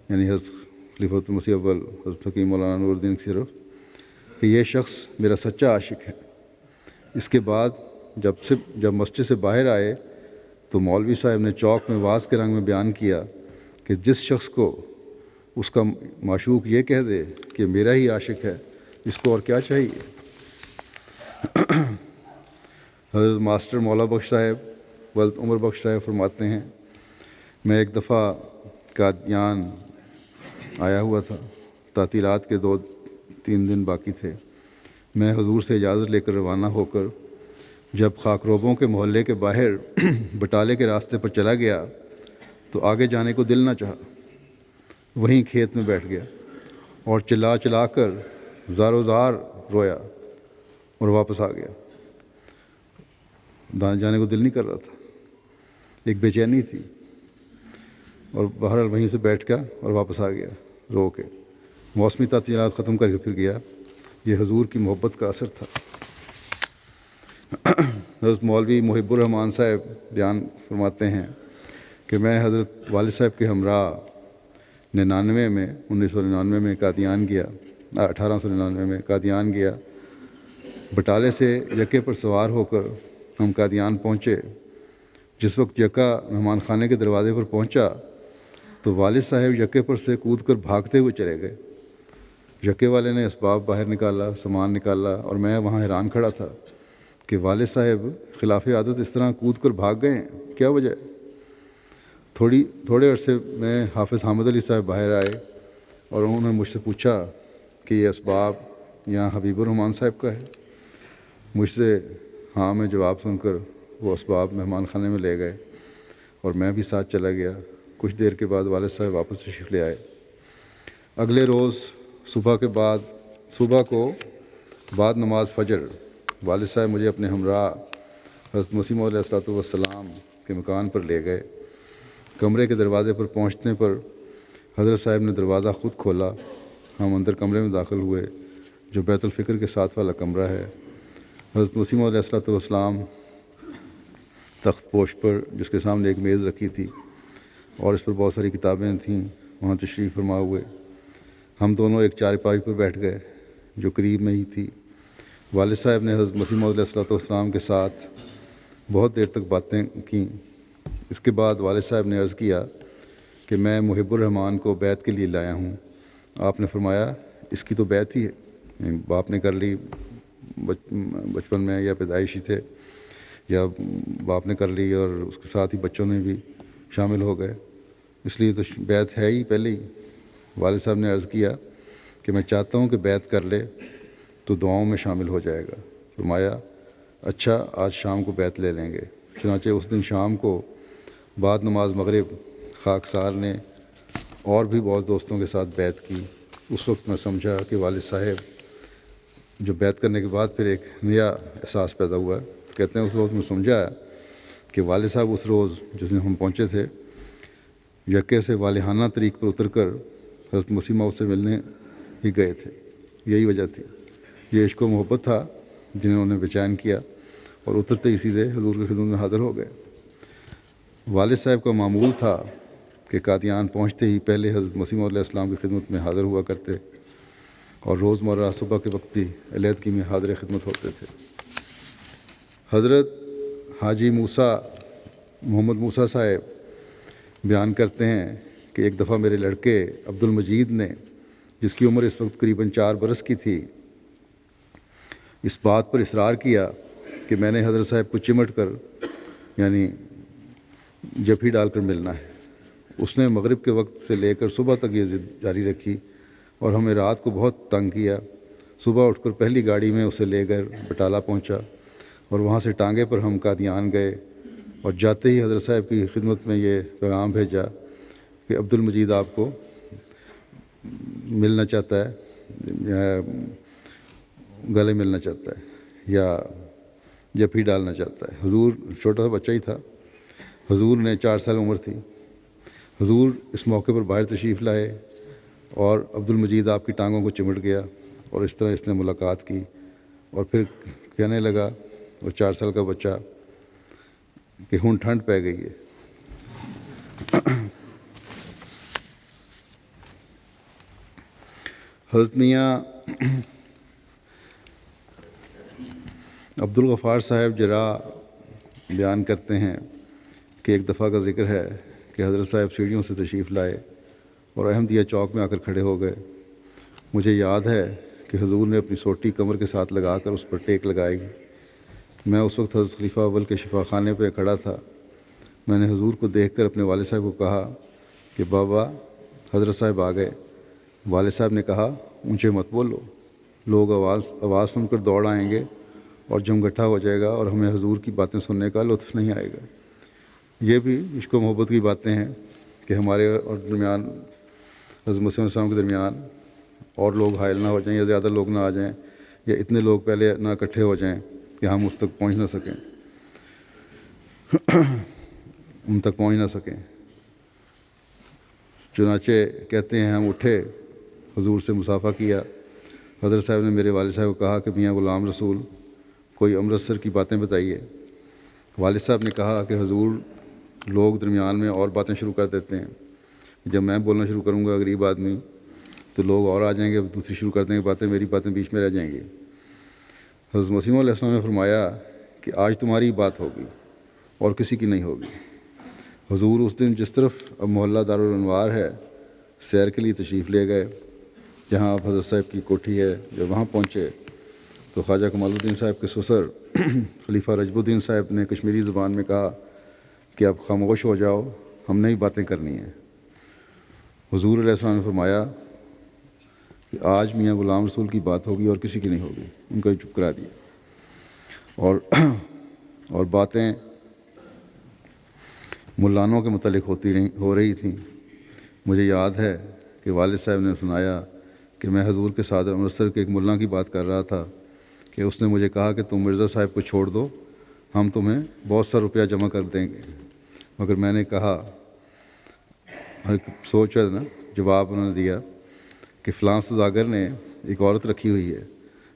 یعنی حضرت خلیفۃ المسیح اول حضرت حکیم مولانا نور الدین کی طرف، کہ یہ شخص میرا سچا عاشق ہے۔ اس کے بعد جب مسجد سے باہر آئے تو مولوی صاحب نے چوک میں واز کے رنگ میں بیان کیا کہ جس شخص کو اس کا معشوق یہ کہہ دے کہ میرا ہی عاشق ہے، اس کو اور کیا چاہیے۔ حضرت ماسٹر مولا بخش صاحب ولد عمر بخش صاحب فرماتے ہیں، میں ایک دفعہ قادیان آیا ہوا تھا، تعطیلات کے 2-3 دن باقی تھے۔ میں حضور سے اجازت لے کر روانہ ہو کر جب خاکروبوں کے محلے کے باہر بٹالے کے راستے پر چلا گیا تو آگے جانے کو دل نہ چاہا، وہیں کھیت میں بیٹھ گیا اور چلا کر زار زار رویا اور واپس آ گیا۔ جانے کو دل نہیں کر رہا تھا، ایک بے چینی تھی۔ اور بہرحال وہیں سے بیٹھ گیا اور واپس آ گیا رو کے، موسمی تعطیلات ختم کر کے پھر گیا۔ یہ حضور کی محبت کا اثر تھا۔ حضرت مولوی محب الرحمان صاحب بیان فرماتے ہیں کہ میں حضرت والد صاحب کے ہمراہ 1999 میں قادیان گیا، 1899 میں قادیان گیا۔ بٹالے سے یکے پر سوار ہو کر ہم قادیان پہنچے۔ جس وقت یکا مہمان خانے کے دروازے پر پہنچا تو والد صاحب یکے پر سے کود کر بھاگتے ہوئے چلے گئے۔ یکے والے نے اسباب باہر نکالا، سامان نکالا، اور میں وہاں حیران کھڑا تھا کہ والد صاحب خلاف عادت اس طرح کود کر بھاگ گئے ہیں، کیا وجہ ہے؟ تھوڑے عرصے میں حافظ حامد علی صاحب باہر آئے اور انہوں نے مجھ سے پوچھا کہ یہ اسباب یہاں حبیب الرحمان صاحب کا ہے؟ مجھ سے ہاں میں جواب سن کر وہ اسباب مہمان خانے میں لے گئے اور میں بھی ساتھ چلا گیا۔ کچھ دیر کے بعد والد صاحب واپس تشریف لے آئے۔ اگلے روز صبح کو بعد نماز فجر والد صاحب مجھے اپنے ہمراہ حضرت مسیح موعود علیہ الصلوۃ والسلام کے مکان پر لے گئے۔ کمرے کے دروازے پر پہنچنے پر حضرت صاحب نے دروازہ خود کھولا۔ ہم اندر کمرے میں داخل ہوئے جو بیت الفکر کے ساتھ والا کمرہ ہے۔ حضرت مسیح موعود علیہ الصلوۃ والسلام تخت پوش پر، جس کے سامنے ایک میز رکھی تھی اور اس پر بہت ساری کتابیں تھیں، وہاں تشریف فرما ہوئے۔ ہم دونوں ایک چارپائی پر بیٹھ گئے جو قریب میں ہی تھی۔ والد صاحب نے حضرت مسیح موعود علیہ الصلوۃ والسلام کے ساتھ بہت دیر تک باتیں کیں۔ اس کے بعد والد صاحب نے عرض کیا کہ میں محب الرحمان کو بیعت کے لیے لایا ہوں۔ آپ نے فرمایا اس کی تو بیعت ہی ہے، یعنی باپ نے کر لی بچپن میں، یا پیدائشی تھے، یا باپ نے کر لی اور اس کے ساتھ ہی بچوں نے بھی شامل ہو گئے، اس لیے تو بیعت ہے ہی پہلے ہی۔ والد صاحب نے عرض کیا کہ میں چاہتا ہوں کہ بیعت کر لے تو دعاؤں میں شامل ہو جائے گا۔ فرمایا اچھا، آج شام کو بیعت لے لیں گے۔ چنانچہ اس دن شام کو بعد نماز مغرب خاکسار نے اور بھی بہت دوستوں کے ساتھ بیعت کی۔ اس وقت میں سمجھا کہ والد صاحب جو بیعت کرنے کے بعد پھر ایک نیا احساس پیدا ہوا۔ کہتے ہیں اس روز میں سمجھا کہ والد صاحب اس روز جس دن ہم پہنچے تھے یکے سے والہانہ طریق پر اتر کر حضرت مسیح موعود سے ملنے ہی گئے تھے۔ یہی وجہ تھی، یہ عشق و محبت تھا جنہوں نے بے چین کیا، اور اترتے ہی سیدھے حضور کی خدمت میں حاضر ہو گئے۔ والد صاحب کا معمول تھا کہ قادیان پہنچتے ہی پہلے حضرت مسیح موعود علیہ السلام کی خدمت میں حاضر ہوا کرتے، اور روزمرہ صبح کے وقت بھی علیحدگی میں حاضر خدمت ہوتے تھے۔ حضرت حاجی محمد موسیٰ صاحب بیان کرتے ہیں کہ ایک دفعہ میرے لڑکے عبد المجید نے، جس کی عمر اس وقت قریباً 4 برس کی تھی، اس بات پر اصرار کیا کہ میں نے حضرت صاحب کو چمٹ کر، یعنی جپھی ڈال کر ملنا ہے۔ اس نے مغرب کے وقت سے لے کر صبح تک یہ ضد جاری رکھی اور ہمیں رات کو بہت تنگ کیا۔ صبح اٹھ کر پہلی گاڑی میں اسے لے کر بٹالہ پہنچا اور وہاں سے ٹانگے پر ہم قادیان گئے، اور جاتے ہی حضرت صاحب کی خدمت میں یہ پیغام بھیجا کہ عبد المجید آپ کو ملنا چاہتا ہے، یا گلے ملنا چاہتا ہے، یا جپھی ڈالنا چاہتا ہے۔ حضور چھوٹا سا بچہ ہی تھا، حضور نے 4 سال عمر تھی۔ حضور اس موقع پر باہر تشریف لائے اور عبد المجید آپ کی ٹانگوں کو چمٹ گیا، اور اس طرح اس نے ملاقات کی، اور پھر کہنے لگا وہ 4 سال کا بچہ کہ ہن ٹھنڈ پہ گئی ہے۔ حضرت میاں عبد الغفار صاحب جراح بیان کرتے ہیں کہ ایک دفعہ کا ذکر ہے کہ حضرت صاحب سیڑھیوں سے تشریف لائے اور احمدیہ چوک میں آ کر کھڑے ہو گئے۔ مجھے یاد ہے کہ حضور نے اپنی سوٹی کمر کے ساتھ لگا کر اس پر ٹیک لگائی۔ میں اس وقت حضرت خلیفہ اول کے شفا خانے پہ کھڑا تھا۔ میں نے حضور کو دیکھ کر اپنے والد صاحب کو کہا کہ بابا حضرت صاحب آ گئے۔ والد صاحب نے کہا اونچے مت بولو، لوگ آواز سن کر دوڑ آئیں گے اور جمگٹھا ہو جائے گا اور ہمیں حضور کی باتیں سننے کا لطف نہیں آئے گا۔ یہ بھی عشق و محبت کی باتیں ہیں کہ ہمارے اور درمیان، حضرت مسیح علیہ السلام کے درمیان اور لوگ حائل نہ ہو جائیں، یا زیادہ لوگ نہ آ جائیں، یا اتنے لوگ پہلے نہ اکٹھے ہو جائیں کہ ہم اس تک پہنچ نہ سکیں ان تک پہنچ نہ سکیں۔ چنانچہ کہتے ہیں ہم اٹھے، حضور سے مصافحہ کیا۔ حضرت صاحب نے میرے والد صاحب کو کہا کہ میاں غلام رسول کوئی امرتسر کی باتیں بتائیے۔ والد صاحب نے کہا کہ حضور لوگ درمیان میں اور باتیں شروع کر دیتے ہیں، جب میں بولنا شروع کروں گا غریب آدمی تو لوگ اور آ جائیں گے، دوسری شروع کر دیں گے باتیں، میری باتیں بیچ میں رہ جائیں گی۔ حضرت مسیح علیہ السلام نے فرمایا کہ آج تمہاری بات ہوگی اور کسی کی نہیں ہوگی۔ حضور اس دن جس طرف اب محلہ دارالانوار ہے سیر کے لیے تشریف لے گئے، جہاں اب حضرت صاحب کی کوٹھی ہے۔ جب وہاں پہنچے تو خواجہ کمال الدین صاحب کے سسر خلیفہ رجب الدین صاحب نے کشمیری زبان میں کہا کہ اب خاموش ہو جاؤ، ہم نے ہی باتیں کرنی ہیں۔ حضور علیہ السلام نے فرمایا کہ آج میاں غلام رسول کی بات ہوگی اور کسی کی نہیں ہوگی۔ ان کو چپ کرا دیا اور باتیں ملانوں کے متعلق ہو رہی تھیں۔ مجھے یاد ہے کہ والد صاحب نے سنایا کہ میں حضور کے صادر امرتسر کے ایک ملا کی بات کر رہا تھا کہ اس نے مجھے کہا کہ تم مرزا صاحب کو چھوڑ دو، ہم تمہیں بہت سا روپیہ جمع کر دیں گے۔ مگر میں نے کہا، سوچ ہے نا، جواب انہوں نے دیا کہ فلاں سوداگر نے ایک عورت رکھی ہوئی ہے،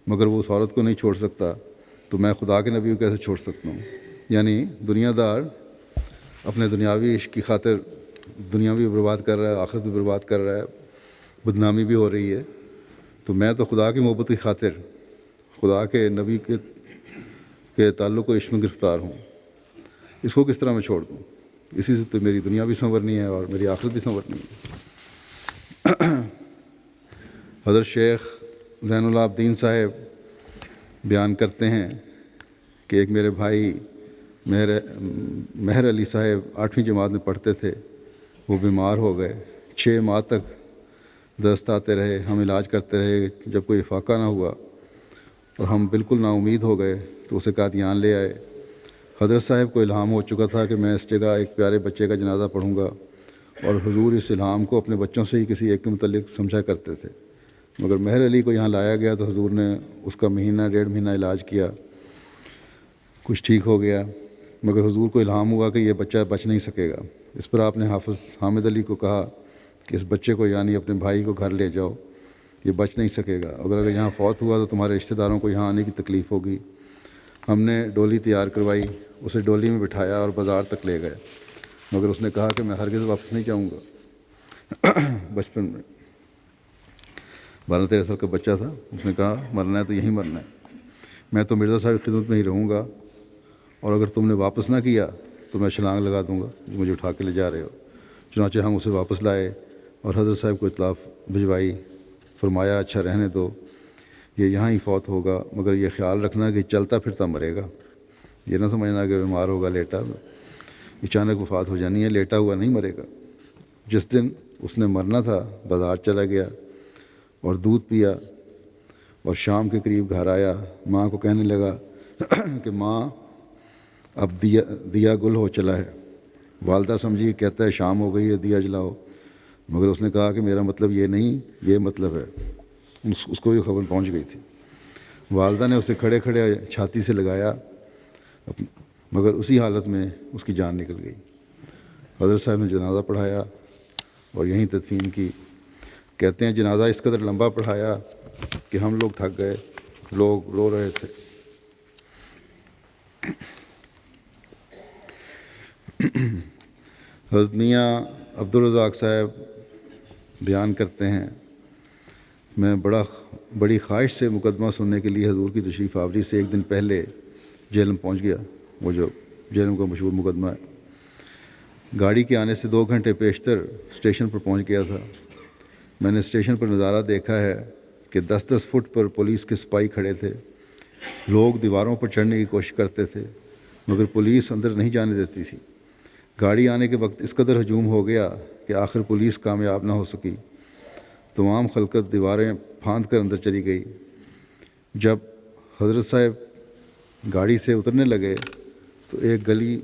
مگر وہ اس عورت کو نہیں چھوڑ سکتا، تو میں خدا کے نبی کو کیسے چھوڑ سکتا ہوں؟ یعنی دنیا دار اپنے دنیاوی عشق کی خاطر دنیا بھی برباد کر رہا ہے، آخرت بھی برباد کر رہا ہے، بدنامی بھی ہو رہی ہے، تو میں تو خدا کی محبت کی خاطر خدا کے نبی کے تعلق و عشق میں گرفتار ہوں، اس کو کس طرح میں چھوڑ دوں؟ اسی سے تو میری دنیا بھی سنورنی ہے اور میری آخرت بھی سنورنی ہے۔ حضرت شیخ زین العابدین صاحب بیان کرتے ہیں کہ ایک میرے بھائی مہر علی صاحب 8ویں جماعت میں پڑھتے تھے، وہ بیمار ہو گئے، 6 ماہ تک دست آتے رہے، ہم علاج کرتے رہے، جب کوئی افاقہ نہ ہوا اور ہم بالکل نا امید ہو گئے تو اسے قادیان لے آئے۔ حضرت صاحب کو الہام ہو چکا تھا کہ میں اس جگہ ایک پیارے بچے کا جنازہ پڑھوں گا، اور حضور اس الہام کو اپنے بچوں سے ہی کسی ایک کے متعلق سمجھا کرتے تھے۔ مگر مہر علی کو یہاں لایا گیا تو حضور نے اس کا 1.5 مہینہ علاج کیا، کچھ ٹھیک ہو گیا، مگر حضور کو الہام ہوا کہ یہ بچہ بچ نہیں سکے گا۔ اس پر آپ نے حافظ حامد علی کو کہا کہ اس بچے کو یعنی اپنے بھائی کو گھر لے جاؤ، یہ بچ نہیں سکے گا، اگر یہاں فوت ہوا تو تمہارے رشتہ داروں کو یہاں آنے کی تکلیف ہوگی۔ ہم نے ڈولی تیار کروائی، اسے ڈولی میں بٹھایا اور بازار تک لے گئے، مگر اس نے کہا کہ میں ہرگز واپس نہیں جاؤں گا۔ بچپن میں 12-13 سال کا بچہ تھا، اس نے کہا مرنا ہے تو یہیں مرنا ہے، میں تو مرزا صاحب کی خدمت میں ہی رہوں گا، اور اگر تم نے واپس نہ کیا تو میں چھلانگ لگا دوں گا جو مجھے اٹھا کے لے جا رہے ہو۔ چنانچہ ہم اسے واپس لائے اور حضرت صاحب کو اطلاع بھجوائی، فرمایا اچھا رہنے دو، یہ یہاں ہی فوت ہوگا، مگر یہ خیال رکھنا کہ چلتا پھرتا مرے گا، یہ نہ سمجھنا کہ بیمار ہوگا لیٹا، اچانک وفات ہو جانی ہے، لیٹا ہوا نہیں مرے گا۔ جس دن اس نے مرنا تھا بازار چلا گیا اور دودھ پیا، اور شام کے قریب گھر آیا، ماں کو کہنے لگا کہ ماں اب دیا گل ہو چلا ہے۔ والدہ سمجھی کہتا ہے شام ہو گئی ہے، دیا جلاؤ، مگر اس نے کہا کہ میرا مطلب یہ نہیں، یہ مطلب ہے۔ اس کو بھی خبر پہنچ گئی تھی۔ والدہ نے اسے کھڑے کھڑے چھاتی سے لگایا، مگر اسی حالت میں اس کی جان نکل گئی۔ حضرت صاحب نے جنازہ پڑھایا اور یہیں تدفین کی۔ کہتے ہیں جنازہ اس قدر لمبا پڑھایا کہ ہم لوگ تھک گئے، لوگ رو رہے تھے۔ حضرت میاں عبدالرزاق صاحب بیان کرتے ہیں میں بڑی خواہش سے مقدمہ سننے کے لیے حضور کی تشریف آوری سے ایک دن پہلے جہلم پہنچ گیا، وہ جو جہلم کا مشہور مقدمہ ہے۔ گاڑی کے آنے سے 2 گھنٹے پیشتر اسٹیشن پر پہنچ گیا تھا۔ میں نے اسٹیشن پر نظارہ دیکھا ہے کہ 10-10 فٹ پر پولیس کے سپاہی کھڑے تھے، لوگ دیواروں پر چڑھنے کی کوشش کرتے تھے، مگر پولیس اندر نہیں جانے دیتی تھی۔ گاڑی آنے کے وقت اس قدر ہجوم ہو گیا کہ آخر پولیس کامیاب نہ ہو سکی، تمام خلقت دیواریں پھاند کر اندر چلی گئی۔ جب حضرت صاحب گاڑی سے اترنے لگے تو ایک گلی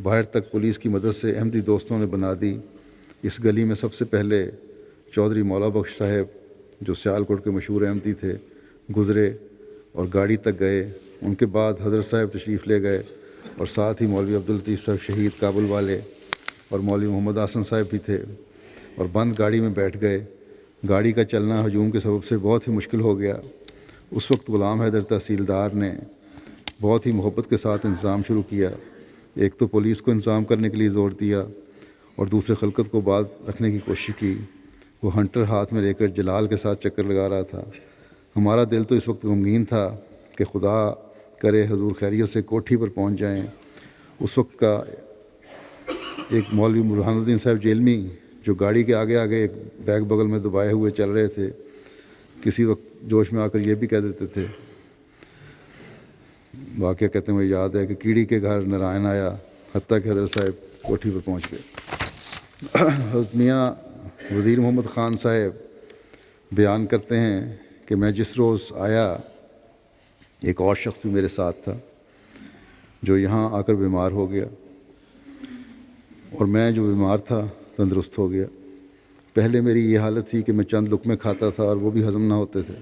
باہر تک پولیس کی مدد سے احمدی دوستوں نے بنا دی۔ اس گلی میں سب سے پہلے چودھری مولا بخش صاحب جو سیالکوٹ کے مشہور احمدی تھے گزرے اور گاڑی تک گئے، ان کے بعد حضرت صاحب تشریف لے گئے، اور ساتھ ہی مولوی عبداللطیف صاحب شہید کابل والے اور مولوی محمد حسن صاحب بھی تھے۔ اور بند گاڑی میں بیٹھ گئے۔ گاڑی کا چلنا ہجوم کے سبب سے بہت ہی مشکل ہو گیا۔ اس وقت غلام حیدر تحصیلدار نے بہت ہی محبت کے ساتھ انتظام شروع کیا۔ ایک تو پولیس کو انتظام کرنے کے لیے زور دیا اور دوسرے خلقت کو باز رکھنے کی کوشش کی۔ وہ ہنٹر ہاتھ میں لے کر جلال کے ساتھ چکر لگا رہا تھا۔ ہمارا دل تو اس وقت غمگین تھا کہ خدا کرے حضور خیریت سے کوٹھی پر پہنچ جائیں۔ اس وقت کا ایک مولوی برہان الدین صاحب جیلمی جو گاڑی کے آگے آگے ایک بیگ بغل میں دبائے ہوئے چل رہے تھے، کسی وقت جوش میں آ کر یہ بھی کہہ دیتے تھے، واقعہ کہتے ہیں مجھے یاد ہے کہ کیڑی کے گھر نارائن آیا، حتیٰ کہ حضرت صاحب کوٹھی پر پہنچ گئے۔ حضرت میاں وزیر محمد خان صاحب بیان کرتے ہیں کہ میں جس روز آیا ایک اور شخص بھی میرے ساتھ تھا جو یہاں آ کر بیمار ہو گیا، اور میں جو بیمار تھا تندرست ہو گیا۔ پہلے میری یہ حالت تھی کہ میں چند لقمے کھاتا تھا اور وہ بھی ہضم نہ ہوتے تھے،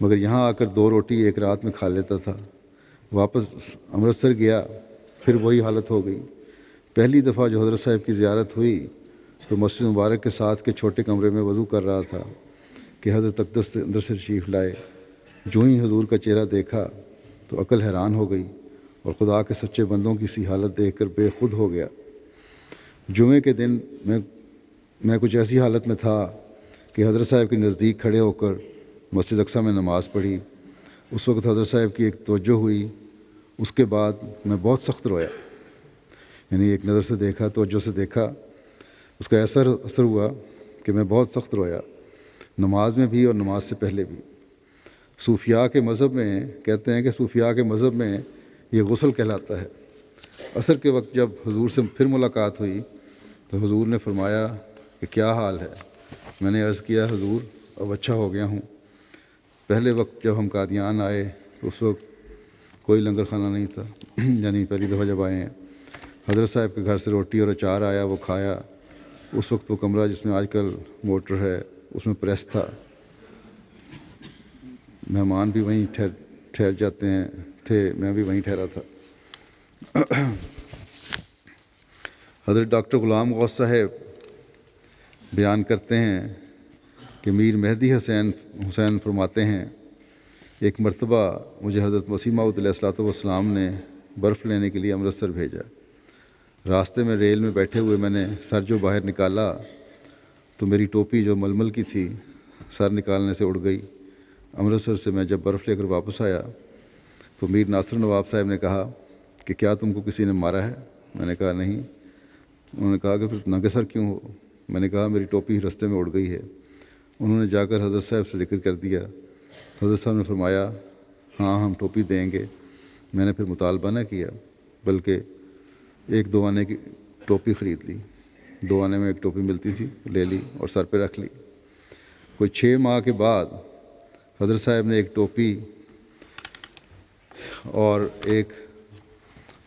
مگر یہاں آ کر 2 روٹی ایک رات میں کھا لیتا تھا۔ واپس امرتسر گیا، پھر وہی حالت ہو گئی۔ پہلی دفعہ جو حضرت صاحب کی زیارت ہوئی تو مسجد مبارک کے ساتھ کے چھوٹے کمرے میں وضو کر رہا تھا کہ حضرت اقدس اندر سے تشریف لائے۔ جو ہی حضور کا چہرہ دیکھا تو عقل حیران ہو گئی اور خدا کے سچے بندوں کی سی حالت دیکھ کر بے خود ہو گیا۔ جمعے کے دن میں کچھ ایسی حالت میں تھا کہ حضرت صاحب کے نزدیک کھڑے ہو کر مسجد اقصیٰ میں نماز پڑھی۔ اس وقت حضرت صاحب کی ایک توجہ ہوئی، اس کے بعد میں بہت سخت رویا، یعنی ایک نظر سے دیکھا، توجہ سے دیکھا، اس کا ایسا اثر ہوا کہ میں بہت سخت رویا، نماز میں بھی اور نماز سے پہلے بھی۔ صوفیاء کے مذہب میں کہتے ہیں کہ صوفیاء کے مذہب میں یہ غسل کہلاتا ہے۔ عصر کے وقت جب حضور سے پھر ملاقات ہوئی تو حضور نے فرمایا کہ کیا حال ہے؟ میں نے عرض کیا حضور اب اچھا ہو گیا ہوں۔ پہلے وقت جب ہم قادیان آئے تو اس وقت کوئی لنگر خانہ نہیں تھا، یعنی پہلی دفعہ جب آئے ہیں۔ حضرت صاحب کے گھر سے روٹی اور اچار آیا، وہ کھایا۔ اس وقت وہ کمرہ جس میں آج کل موٹر ہے اس میں پریس تھا، مہمان بھی وہیں ٹھہر جاتے ہیں تھے، میں بھی وہیں ٹھہرا تھا۔ حضرت ڈاکٹر غلام غوث صاحب بیان کرتے ہیں کہ میر مہدی حسین فرماتے ہیں ایک مرتبہ مجھے حضرت مسیح موعود علیہ الصلوۃ والسلام نے برف لینے کے لیے امرتسر بھیجا۔ راستے میں ریل میں بیٹھے ہوئے میں نے سر جو باہر نکالا تو میری ٹوپی جو ململ کی تھی سر نکالنے سے اڑ گئی۔ امرتسر سے میں جب برف لے کر واپس آیا تو میر ناصر نواب صاحب نے کہا کہ کیا تم کو کسی نے مارا ہے؟ میں نے کہا نہیں۔ انہوں نے کہا کہ پھر ننگے سر کیوں ہو؟ میں نے کہا میری ٹوپی رستے میں اڑ گئی ہے۔ انہوں نے جا کر حضرت صاحب سے ذکر کر دیا۔ حضرت صاحب نے فرمایا ہاں ہم ٹوپی دیں گے۔ میں نے پھر مطالبہ نہ کیا بلکہ 1-2 آنے کی ٹوپی خرید لی۔ 2 آنے میں ایک ٹوپی ملتی تھی، لے لی اور سر پہ رکھ لی۔ کوئی 6 ماہ کے بعد حضرت صاحب نے ایک ٹوپی اور ایک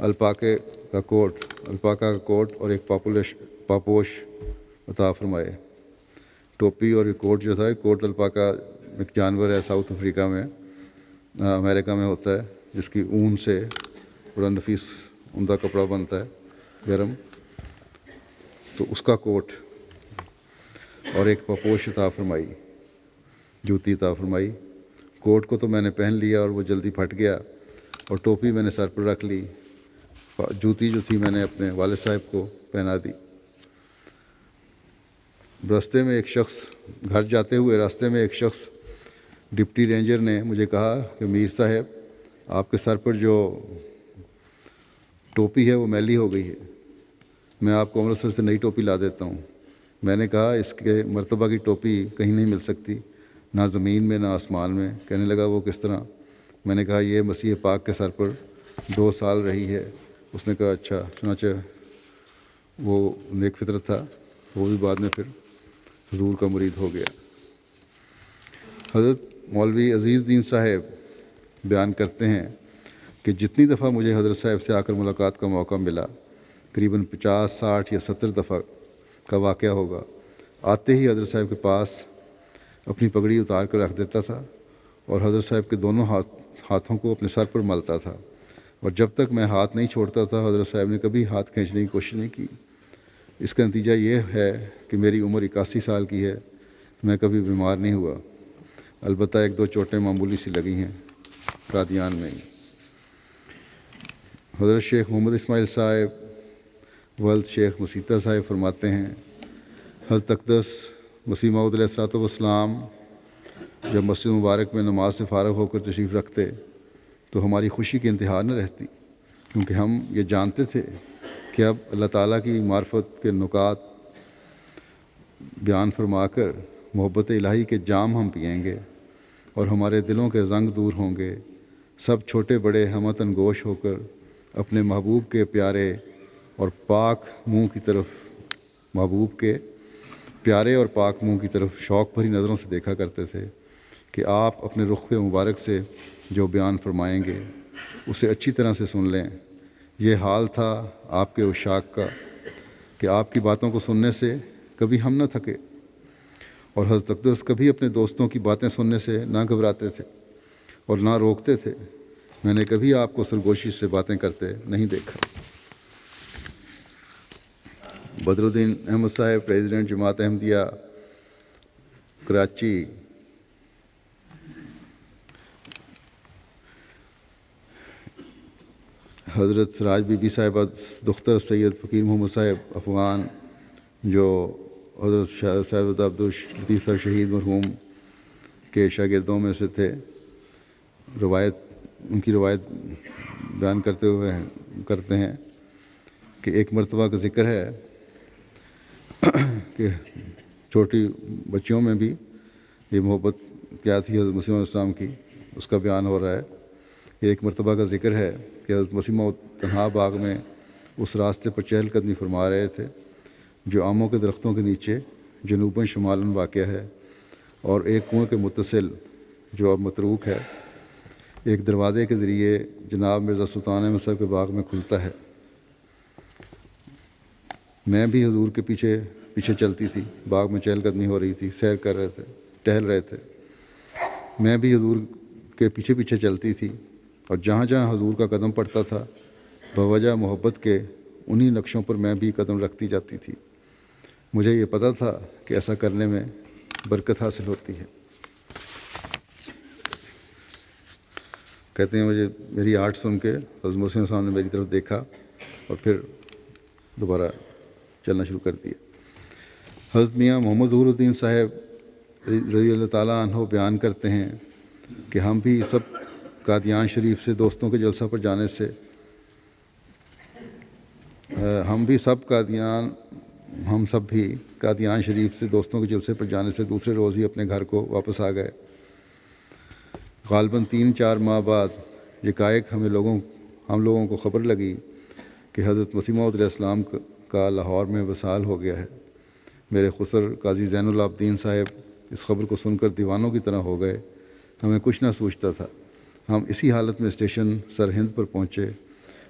الپاکا کا کوٹ اور ایک پاپوش عطا فرمائے۔ ٹوپی اور ایک کوٹ جو تھا، ایک کوٹ الپاکا ایک جانور ہے ساؤتھ افریقہ میں، امریکہ میں ہوتا ہے، جس کی اون سے بڑا نفیس عمدہ کپڑا بنتا ہے گرم، تو اس کا کوٹ اور ایک پاپوش عطا فرمائی، جوتی عطا فرمائی۔ کوٹ کو تو میں نے پہن لیا اور وہ جلدی پھٹ گیا، اور ٹوپی میں نے سر پر رکھ لی۔ جوتی جو تھی میں نے اپنے والد صاحب کو پہنا دی۔ راستے میں ایک شخص گھر جاتے ہوئے راستے میں ایک شخص ڈپٹی رینجر نے مجھے کہا کہ میر صاحب آپ کے سر پر جو ٹوپی ہے وہ میلی ہو گئی ہے، میں آپ کو امرتسر سے نئی ٹوپی لا دیتا ہوں۔ میں نے کہا اس کے مرتبہ کی ٹوپی کہیں نہیں مل سکتی، نہ زمین میں نہ آسمان میں۔ کہنے لگا وہ کس طرح؟ میں نے کہا یہ مسیح پاک کے سر پر 2 سال رہی ہے۔ اس نے کہا اچھا۔ چنانچہ وہ نیک فطرت تھا، وہ بھی بعد میں پھر حضور کا مرید ہو گیا۔ حضرت مولوی عزیز الدین صاحب بیان کرتے ہیں کہ جتنی دفعہ مجھے حضرت صاحب سے آ کر ملاقات کا موقع ملا، قریباً 50، 60 یا 70 دفعہ کا واقعہ ہوگا، آتے ہی حضرت صاحب کے پاس اپنی پگڑی اتار کر رکھ دیتا تھا اور حضرت صاحب کے دونوں ہاتھوں کو اپنے سر پر ملتا تھا، اور جب تک میں ہاتھ نہیں چھوڑتا تھا حضرت صاحب نے کبھی ہاتھ کھینچنے کی کوشش نہیں کی۔ اس کا نتیجہ یہ ہے کہ میری عمر 81 سال کی ہے، میں کبھی بیمار نہیں ہوا، البتہ 1-2 چوٹیں معمولی سی لگی ہیں قادیان میں ہی۔ حضرت شیخ محمد اسماعیل صاحب ولد شیخ مسیطہ صاحب فرماتے ہیں، حضرت اقدس مسیح موعود علیہ الصلوۃ والسلام جب مسجد مبارک میں نماز سے فارغ ہو کر تشریف رکھتے تو ہماری خوشی کی انتہا نہ رہتی، کیونکہ ہم یہ جانتے تھے کہ اب اللہ تعالیٰ کی معرفت کے نکات بیان فرما کر محبت الہی کے جام ہم پئیں گے اور ہمارے دلوں کے زنگ دور ہوں گے۔ سب چھوٹے بڑے ہموطن گوش ہو کر اپنے محبوب کے پیارے اور پاک منہ کی طرف شوق بھری نظروں سے دیکھا کرتے تھے کہ آپ اپنے رخ مبارک سے جو بیان فرمائیں گے اسے اچھی طرح سے سن لیں۔ یہ حال تھا آپ کے عشاق کا کہ آپ کی باتوں کو سننے سے کبھی ہم نہ تھکے، اور حضرت اقدس کبھی اپنے دوستوں کی باتیں سننے سے نہ گھبراتے تھے اور نہ روکتے تھے۔ میں نے کبھی آپ کو سرگوشی سے باتیں کرتے نہیں دیکھا۔ بدر الدین احمد صاحب پریزیڈنٹ جماعت احمدیہ کراچی، حضرت سراج بی بی صاحبہ دختر سید فقیر محمد صاحب افغان جو حضرت صاحب عبداللطیف صاحب شہید مرحوم کے شاگردوں میں سے تھے، ان کی روایت بیان کرتے ہیں کہ ایک مرتبہ کا ذکر ہے کہ چھوٹی بچیوں میں بھی یہ محبت کیا تھی حضرت مسیح علیہ السلام کی، اس کا بیان ہو رہا ہے کہ ایک مرتبہ کا ذکر ہے کہ حضرت مسیح موعود تنہا باغ میں اس راستے پر چہل قدمی فرما رہے تھے جو آموں کے درختوں کے نیچے جنوباً شمالاً واقع ہے، اور ایک کنویں کے متصل جو اب متروک ہے ایک دروازے کے ذریعے جناب مرزا سلطان احمد صاحب کے باغ میں کھلتا ہے۔ میں بھی حضور کے پیچھے چلتی تھی، باغ میں چہل قدمی ہو رہی تھی، سیر کر رہے تھے، ٹہل رہے تھے، میں بھی حضور کے پیچھے چلتی تھی، اور جہاں جہاں حضور کا قدم پڑتا تھا بوجہ محبت کے انہی نقشوں پر میں بھی قدم رکھتی جاتی تھی۔ مجھے یہ پتہ تھا کہ ایسا کرنے میں برکت حاصل ہوتی ہے۔ کہتے ہیں میری آرٹ سن کے حضرت مسیح صاحب نے میری طرف دیکھا اور پھر دوبارہ چلنا شروع کر دیا۔ حضرت میاں محمد ظہور الدین صاحب رضی اللہ تعالیٰ عنہ بیان کرتے ہیں کہ ہم قادیان شریف سے دوستوں کے جلسہ پر جانے سے ہم سب بھی قادیان شریف سے دوستوں کے جلسے پر جانے سے دوسرے روز ہی اپنے گھر کو واپس آ گئے۔ غالباً 3-4 ماہ بعد یکایک ہم لوگوں کو خبر لگی کہ حضرت مسیح موعود علیہ السلام کا لاہور میں وصال ہو گیا ہے۔ میرے خسر قاضی زین العابدین صاحب اس خبر کو سن کر دیوانوں کی طرح ہو گئے۔ ہمیں کچھ نہ سوچتا تھا۔ ہم اسی حالت میں اسٹیشن سرہند پر پہنچے۔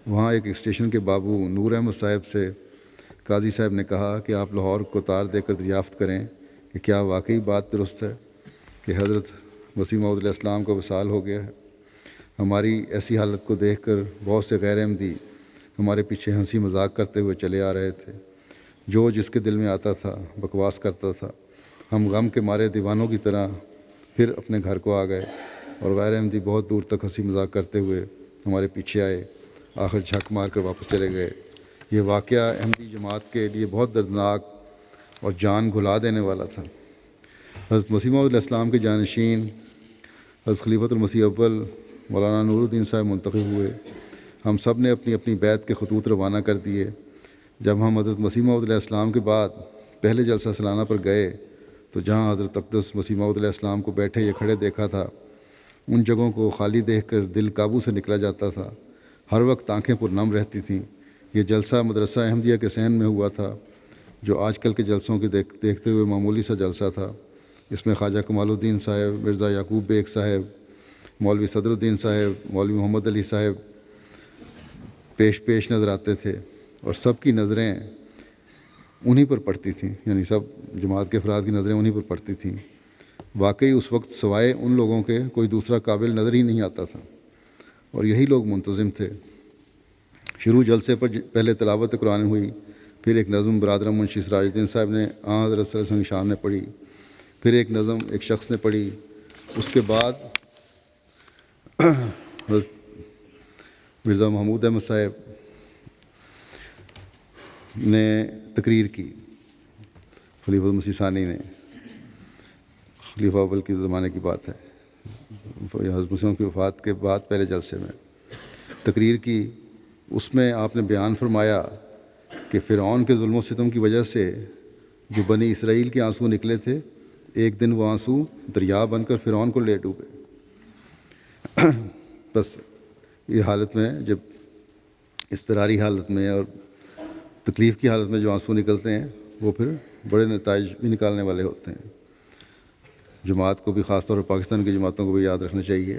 وہاں ایک اسٹیشن کے بابو نور احمد صاحب سے قاضی صاحب نے کہا کہ آپ لاہور کو تار دے کر دریافت کریں کہ کیا واقعی بات درست ہے کہ حضرت مسیح موعود علیہ السلام کا وصال ہو گیا ہے۔ ہماری ایسی حالت کو دیکھ کر بہت سے غیر احمدی ہمارے پیچھے ہنسی مذاق کرتے ہوئے چلے آ رہے تھے۔ جو جس کے دل میں آتا تھا بکواس کرتا تھا۔ ہم غم کے مارے دیوانوں کی طرح پھر اپنے گھر کو آ گئے، اور غیر احمدی بہت دور تک ہنسی مذاق کرتے ہوئے ہمارے پیچھے آئے، آخر جھک مار کر واپس چلے گئے۔ یہ واقعہ احمدی جماعت کے لیے بہت دردناک اور جان گھلا دینے والا تھا۔ حضرت مسیح موعود علیہ السلام کے جانشین حضرت خلیفۃ المسیح اول مولانا نور الدین صاحب منتخب ہوئے۔ ہم سب نے اپنی اپنی بیت کے خطوط روانہ کر دیے۔ جب ہم حضرت مسیح موعود علیہ السلام کے بعد پہلے جلسہ سالانہ پر گئے تو جہاں حضرت اقدس مسیح موعود علیہ السلام کو بیٹھے یا کھڑے دیکھا تھا، ان جگہوں کو خالی دیکھ کر دل قابو سے نکلا جاتا تھا۔ ہر وقت آنکھیں پر نم رہتی تھیں۔ یہ جلسہ مدرسہ احمدیہ کے صحن میں ہوا تھا، جو آج کل کے جلسوں کے دیکھتے ہوئے معمولی سا جلسہ تھا۔ اس میں خواجہ کمال الدین صاحب، مرزا یعقوب بیگ صاحب، مولوی صدر الدین صاحب، مولوی محمد علی صاحب پیش نظر آتے تھے، اور سب کی نظریں انہی پر پڑتی تھیں، یعنی سب جماعت کے افراد کی نظریں انہی پر پڑتی تھیں۔ واقعی اس وقت سوائے ان لوگوں کے کوئی دوسرا قابل نظر ہی نہیں آتا تھا، اور یہی لوگ منتظم تھے۔ شروع جلسے پر پہلے تلاوت قرآن ہوئی، پھر ایک نظم برادر منشی سراج الدین صاحب نے حضرت صلی اللہ علیہ وسلم کی شان نے پڑھی، پھر ایک نظم ایک شخص نے پڑھی. اس کے بعد حضرت مرزا محمود احمد صاحب نے تقریر کی. خلیفہ مسیح ثانی نے، خلیفہ اول کے زمانے کی بات ہے، حضرت مسلم کی وفات کے بعد پہلے جلسے میں تقریر کی. اس میں آپ نے بیان فرمایا کہ فرعون کے ظلم و ستم کی وجہ سے جو بنی اسرائیل کے آنسو نکلے تھے، ایک دن وہ آنسو دریا بن کر فرعون کو لے ڈوبے. بس یہ حالت میں، جب اضطراری حالت میں اور تکلیف کی حالت میں جو آنسو نکلتے ہیں وہ پھر بڑے نتائج بھی نکالنے والے ہوتے ہیں. جماعت کو بھی، خاص طور پر پاکستان کی جماعتوں کو بھی یاد رکھنا چاہیے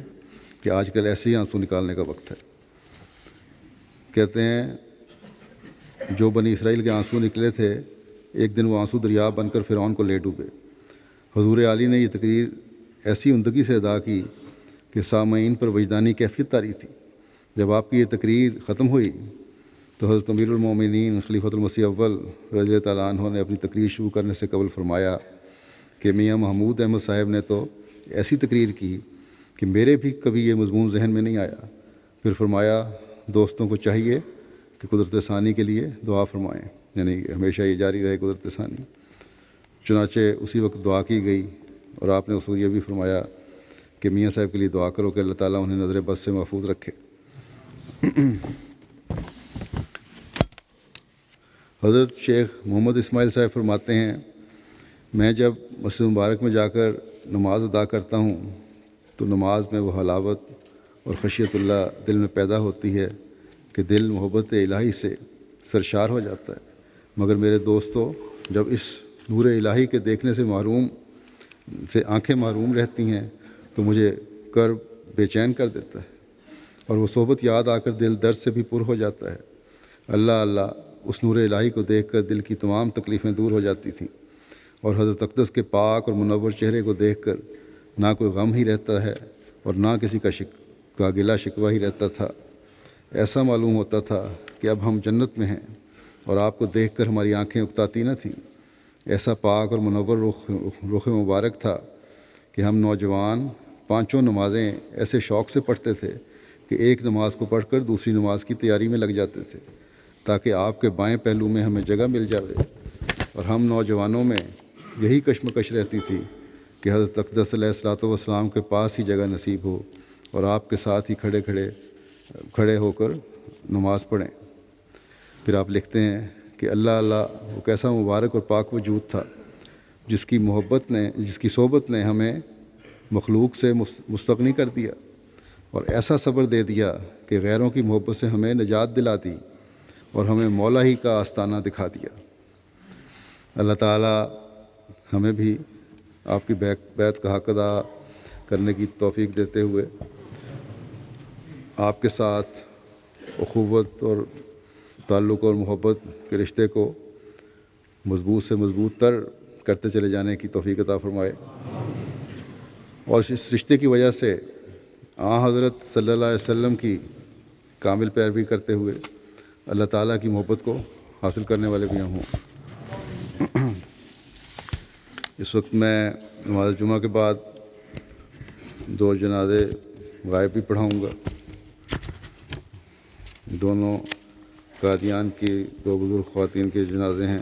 کہ آج کل ایسے ہی آنسو نکالنے کا وقت ہے. کہتے ہیں جو بنی اسرائیل کے آنسو نکلے تھے، ایک دن وہ آنسو دریا بن کر فرعون کو لے ڈوبے. حضور عالی نے یہ تقریر ایسی عمدگی سے ادا کی کہ سامعین پر وجدانی کیفیت طاری تھی. جب آپ کی یہ تقریر ختم ہوئی تو حضرت امیر المومنین خلیفۃ المسیح اول رضی اللہ تعالیٰ عنہ نے اپنی تقریر شروع کرنے سے قبل فرمایا کہ میاں محمود احمد صاحب نے تو ایسی تقریر کی کہ میرے بھی کبھی یہ مضمون ذہن میں نہیں آیا. پھر فرمایا دوستوں کو چاہیے کہ قدرت ثانی کے لیے دعا فرمائیں، یعنی ہمیشہ یہ جاری رہے قدرت ثانی. چنانچہ اسی وقت دعا کی گئی اور آپ نے اس وقت یہ بھی فرمایا کہ میاں صاحب کے لیے دعا کرو کہ اللہ تعالیٰ انہیں نظر بد سے محفوظ رکھے. حضرت شیخ محمد اسماعیل صاحب فرماتے ہیں، میں جب مسجد مبارک میں جا کر نماز ادا کرتا ہوں تو نماز میں وہ حلاوت اور خشیت اللہ دل میں پیدا ہوتی ہے کہ دل محبت الہی سے سرشار ہو جاتا ہے. مگر میرے دوستو، جب اس نور الہی کے دیکھنے سے آنکھیں محروم رہتی ہیں تو مجھے کرب بے چین کر دیتا ہے اور وہ صحبت یاد آ کر دل درد سے بھی پر ہو جاتا ہے. اللہ اللہ، اس نور الہی کو دیکھ کر دل کی تمام تکلیفیں دور ہو جاتی تھیں اور حضرت اقدس کے پاک اور منور چہرے کو دیکھ کر نہ کوئی غم ہی رہتا ہے اور نہ کسی کا گلہ شکوہ ہی رہتا تھا. ایسا معلوم ہوتا تھا کہ اب ہم جنت میں ہیں اور آپ کو دیکھ کر ہماری آنکھیں اکتاتی نہ تھیں. ایسا پاک اور منور رخ مبارک تھا کہ ہم نوجوان پانچوں نمازیں ایسے شوق سے پڑھتے تھے کہ ایک نماز کو پڑھ کر دوسری نماز کی تیاری میں لگ جاتے تھے تاکہ آپ کے بائیں پہلو میں ہمیں جگہ مل جائے. اور ہم نوجوانوں میں یہی کشمکش رہتی تھی کہ حضرت اقدس علیہ الصلوۃ والسلام کے پاس ہی جگہ نصیب ہو اور آپ کے ساتھ ہی کھڑے ہو کر نماز پڑھیں. پھر آپ لکھتے ہیں کہ اللہ اللہ، وہ کیسا مبارک اور پاک وجود تھا جس کی صحبت نے ہمیں مخلوق سے مستغنی کر دیا اور ایسا صبر دے دیا کہ غیروں کی محبت سے ہمیں نجات دلا دی اور ہمیں مولا ہی کا آستانہ دکھا دیا. اللہ تعالیٰ ہمیں بھی آپ کی بیعت کا حق ادا کرنے کی توفیق دیتے ہوئے آپ کے ساتھ اخوت اور تعلق اور محبت کے رشتے کو مضبوط سے مضبوط تر کرتے چلے جانے کی توفیق عطا فرمائے. اور اس رشتے کی وجہ سے حضرت صلی اللہ علیہ وسلم کی کامل پیروی کرتے ہوئے اللہ تعالیٰ کی محبت کو حاصل کرنے والے بھی ہوں. اس وقت میں نماز جمعہ کے بعد 2 جنازے غائب بھی پڑھاؤں گا. دونوں قادیان کی 2 بزرگ خواتین کے جنازے ہیں.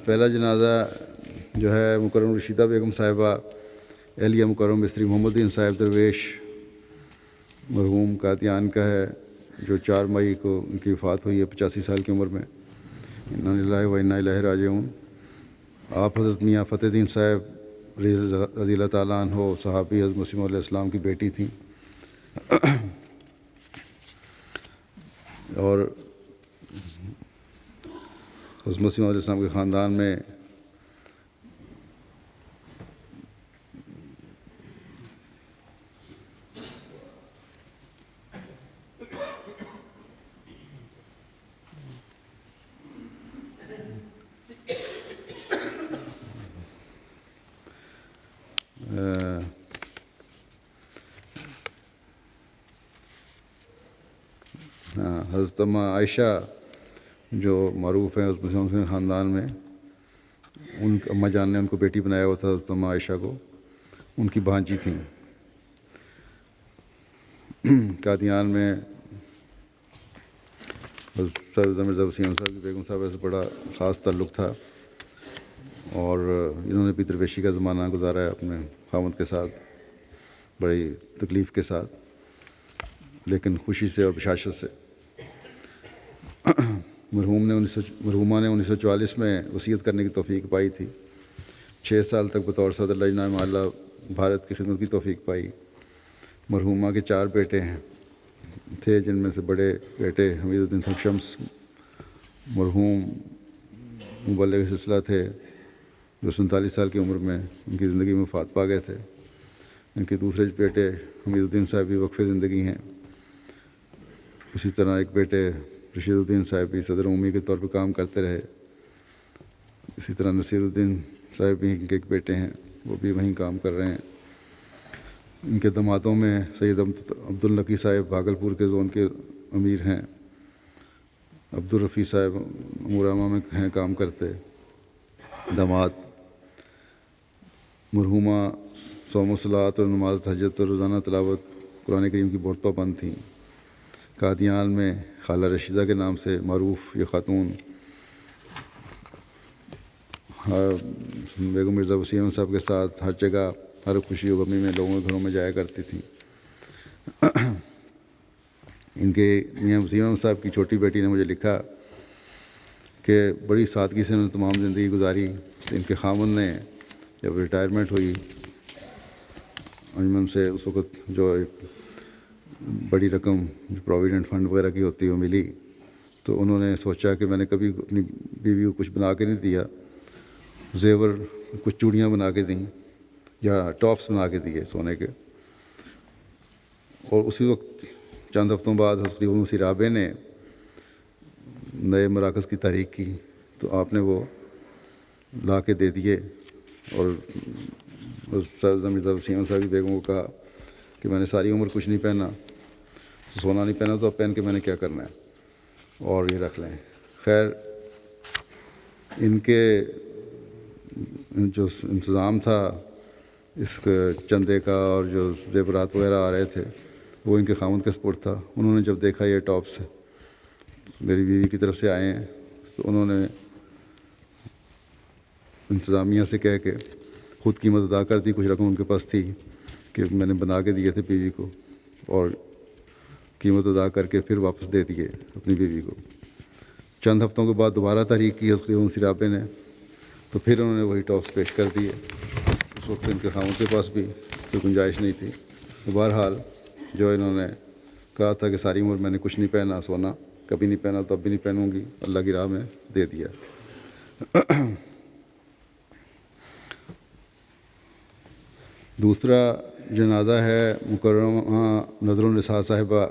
پہلا جنازہ جو ہے مکرم رشیدہ بیگم صاحبہ اہلیہ مکرم مستری محمد الدین صاحب درویش مرحوم قادیان کا ہے، جو 4 مئی کو ان کی وفات ہوئی ہے 85 سال کی عمر میں. انا للہ و انا الیہ راجعون. آپ حضرت میاں فتح الدین صاحب رضی اللہ تعالیٰ عنہ صحابی حضرت مسیح علیہ السلام کی بیٹی تھیں، اور حضرت مسیح علیہ السلام کے خاندان میں حضرت اماں عائشہ جو معروف ہیں حضرت مسیح علیہ السلام کے خاندان میں، ان اماں جان نے ان کو بیٹی بنایا ہوا تھا، حضرت اماں عائشہ کو، ان کی بھانجی تھیں۔ قادیان میں حضرت مرزا وسیم صاحب کی بیگم صاحبہ سے بڑا خاص تعلق تھا، اور انہوں نے بھی درویشی کا زمانہ گزارا ہے اپنے خاوند کے ساتھ، بڑی تکلیف کے ساتھ، لیکن خوشی سے اور بشاشت سے۔ مرحومہ نے 1944 میں وصیت کرنے کی توفیق پائی تھی۔ 6 سال تک بطور صدر لجنہ معلّہ بھارت کی خدمت کی توفیق پائی۔ مرحومہ کے 4 بیٹے تھے، جن میں سے بڑے بیٹے حمید الدین شمس مرحوم مبلغ سلسلہ تھے، جو 47 سال کی عمر میں ان کی زندگی میں وفات پا گئے تھے۔ ان کے دوسرے بیٹے حمید الدین صاحب بھی وقف زندگی ہیں۔ اسی طرح ایک بیٹے رشید الدین صاحب بھی صدر عمومی کے طور پر کام کرتے رہے۔ اسی طرح نصیر الدین صاحب بھی ان کے ایک بیٹے ہیں، وہ بھی وہیں کام کر رہے ہیں۔ ان کے دامادوں میں سید عبدالنقی صاحب بھاگلپور کے زون کے امیر ہیں، عبدالرفیع صاحب امورامہ میں ہیں کام کرتے داماد۔ مرحومہ صوم و صلوات اور نماز تہجد اور روزانہ تلاوت قرآن کریم کی بہت پابند تھیں۔ قادیان میں خالہ رشیدہ کے نام سے معروف یہ خاتون بیگم مرزا وسیم صاحب کے ساتھ ہر جگہ، ہر خوشی و غمی میں لوگوں کے گھروں میں جایا کرتی تھیں۔ ان کے میاں وسیم صاحب کی چھوٹی بیٹی نے مجھے لکھا کہ بڑی سادگی سے انہوں نے تمام زندگی گزاری۔ ان کے خاوند نے جب ریٹائرمنٹ ہوئی انجمن سے، اس وقت جو ایک بڑی رقم پروویڈنٹ فنڈ وغیرہ کی ہوتی ہے وہ ملی، تو انہوں نے سوچا کہ میں نے کبھی اپنی بیوی کو کچھ بنا کے نہیں دیا، زیور کچھ چوڑیاں بنا کے دیں یا ٹاپس بنا کے دیے سونے کے۔ اور اسی وقت چند ہفتوں بعد حضرت مسیح رابع نے نئے مراکز کی تحریک کی، تو آپ نے وہ لا کے دے دیے، اور حضرت مرزا وسیم صاحب کی بیگم کو کہا کہ میں نے ساری عمر کچھ نہیں پہنا، سونا نہیں پہنا، تو اب پہن کے میں نے کیا کرنا ہے، اور یہ رکھ لیں۔ خیر، ان کے جو انتظام تھا اس چندے کا اور جو زیورات وغیرہ آ رہے تھے، وہ ان کے خاوند کے سپرد تھا۔ انہوں نے جب دیکھا یہ ٹاپس میری بیوی کی طرف سے آئے ہیں، تو انہوں نے انتظامیہ سے کہہ کے خود قیمت ادا کر دی، کچھ رقم ان کے پاس تھی کہ میں نے بنا کے دیے تھے بیوی کو، اور قیمت ادا کر کے پھر واپس دے دیے اپنی بیوی کو۔ چند ہفتوں کے بعد دوبارہ تحریک کی حضرت مسیح رابع نے، تو پھر انہوں نے وہی ٹاپس پیش کر دیے۔ اس وقت ان کے خاوند کے پاس بھی کوئی گنجائش نہیں تھی۔ تو بہرحال جو انہوں نے کہا تھا کہ ساری عمر میں نے کچھ نہیں پہنا، سونا کبھی نہیں پہنا، تو اب بھی نہیں پہنوں گی، اللہ کی راہ میں دے دیا۔ دوسرا جنازہ ہے مکرمہ نظر النساء صاحبہ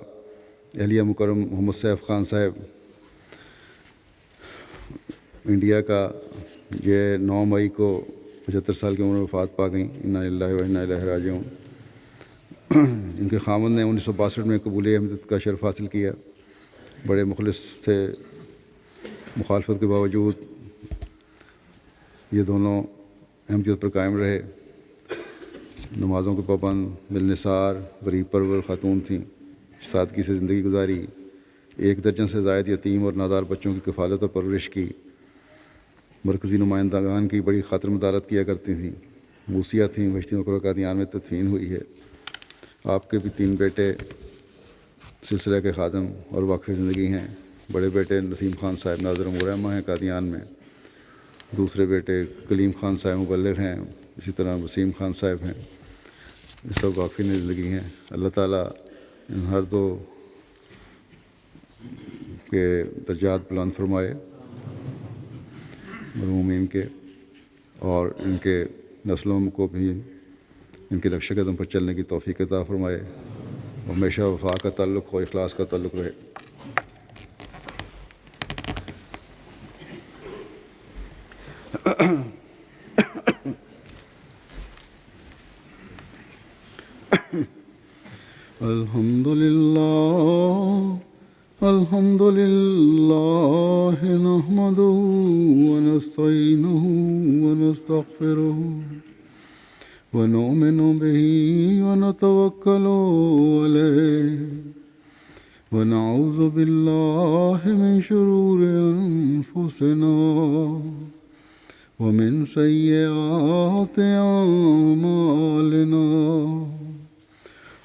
اہلیہ مکرم محمد سیف خان صاحب، انڈیا کا۔ یہ 9 مئی کو 75 سال کی عمر میں وفات پا گئیں، انا للہ و انا الیہ راجعون۔ ان کے خاوند نے 1962 میں قبول احمدیت کا شرف حاصل کیا، بڑے مخلص تھے، مخالفت کے باوجود یہ دونوں احمدیت پر قائم رہے، نمازوں کے پابند، بالنثار، غریب پرور خاتون تھیں، سادگی سے زندگی گزاری، 1 درجن سے زائد یتیم اور نادار بچوں کی کفالت اور پرورش کی، مرکزی نمائندگان کی بڑی خاطر مدارت کیا کرتی تھیں، موسیہ تھیں، بہشتی مقبرہ قادیان میں تدفین ہوئی ہے۔ آپ کے بھی 3 بیٹے سلسلہ کے خادم اور واقف زندگی ہیں۔ بڑے بیٹے نسیم خان صاحب ناظر امورامہ ہیں قادیان میں، دوسرے بیٹے کلیم خان صاحب مبلغ ہیں اسی طرح وسیم خان صاحب ہیں، یہ سب کافی نزدگی ہیں۔ اللہ تعالیٰ ان ہر دو کے درجات بلند فرمائے مرحومین کے، اور ان کے نسلوں کو بھی ان کے نقش قدم پر چلنے کی توفیق عطا فرمائے، اور ہمیشہ وفا کا تعلق ہو، اخلاص کا تعلق رہے۔ الحمد لله نحمده ونستعينه ونستغفره ونؤمن به ونتوكل عليه ونعوذ بالله من شرور أنفسنا ومن سيئات أعمالنا،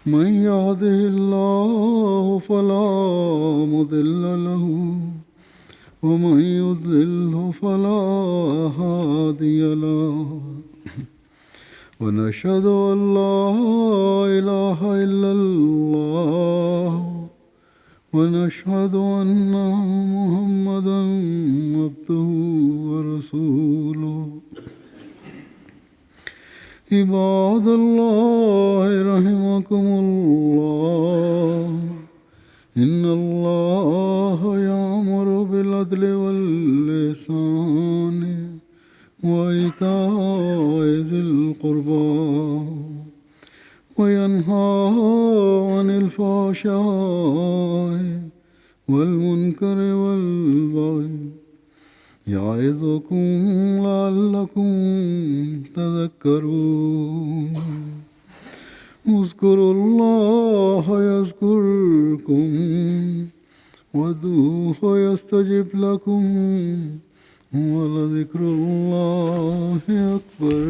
من يهده الله فلا مضل له ومن يضلل فلا هادي له، ونشهد أن لا إله إلا الله ونشهد أن محمدا عبده ورسوله۔ عباد الله رحمكم الله، إن الله يأمر بالعدل والإحسان وإيتاء ذي القربى وينهى عن الفحشاء والمنكر والبغي، يعظكم لعلكم تذكرون۔ اذكروا الله يذكركم وادعوه يستجب لكم، ولذكر الله أكبر۔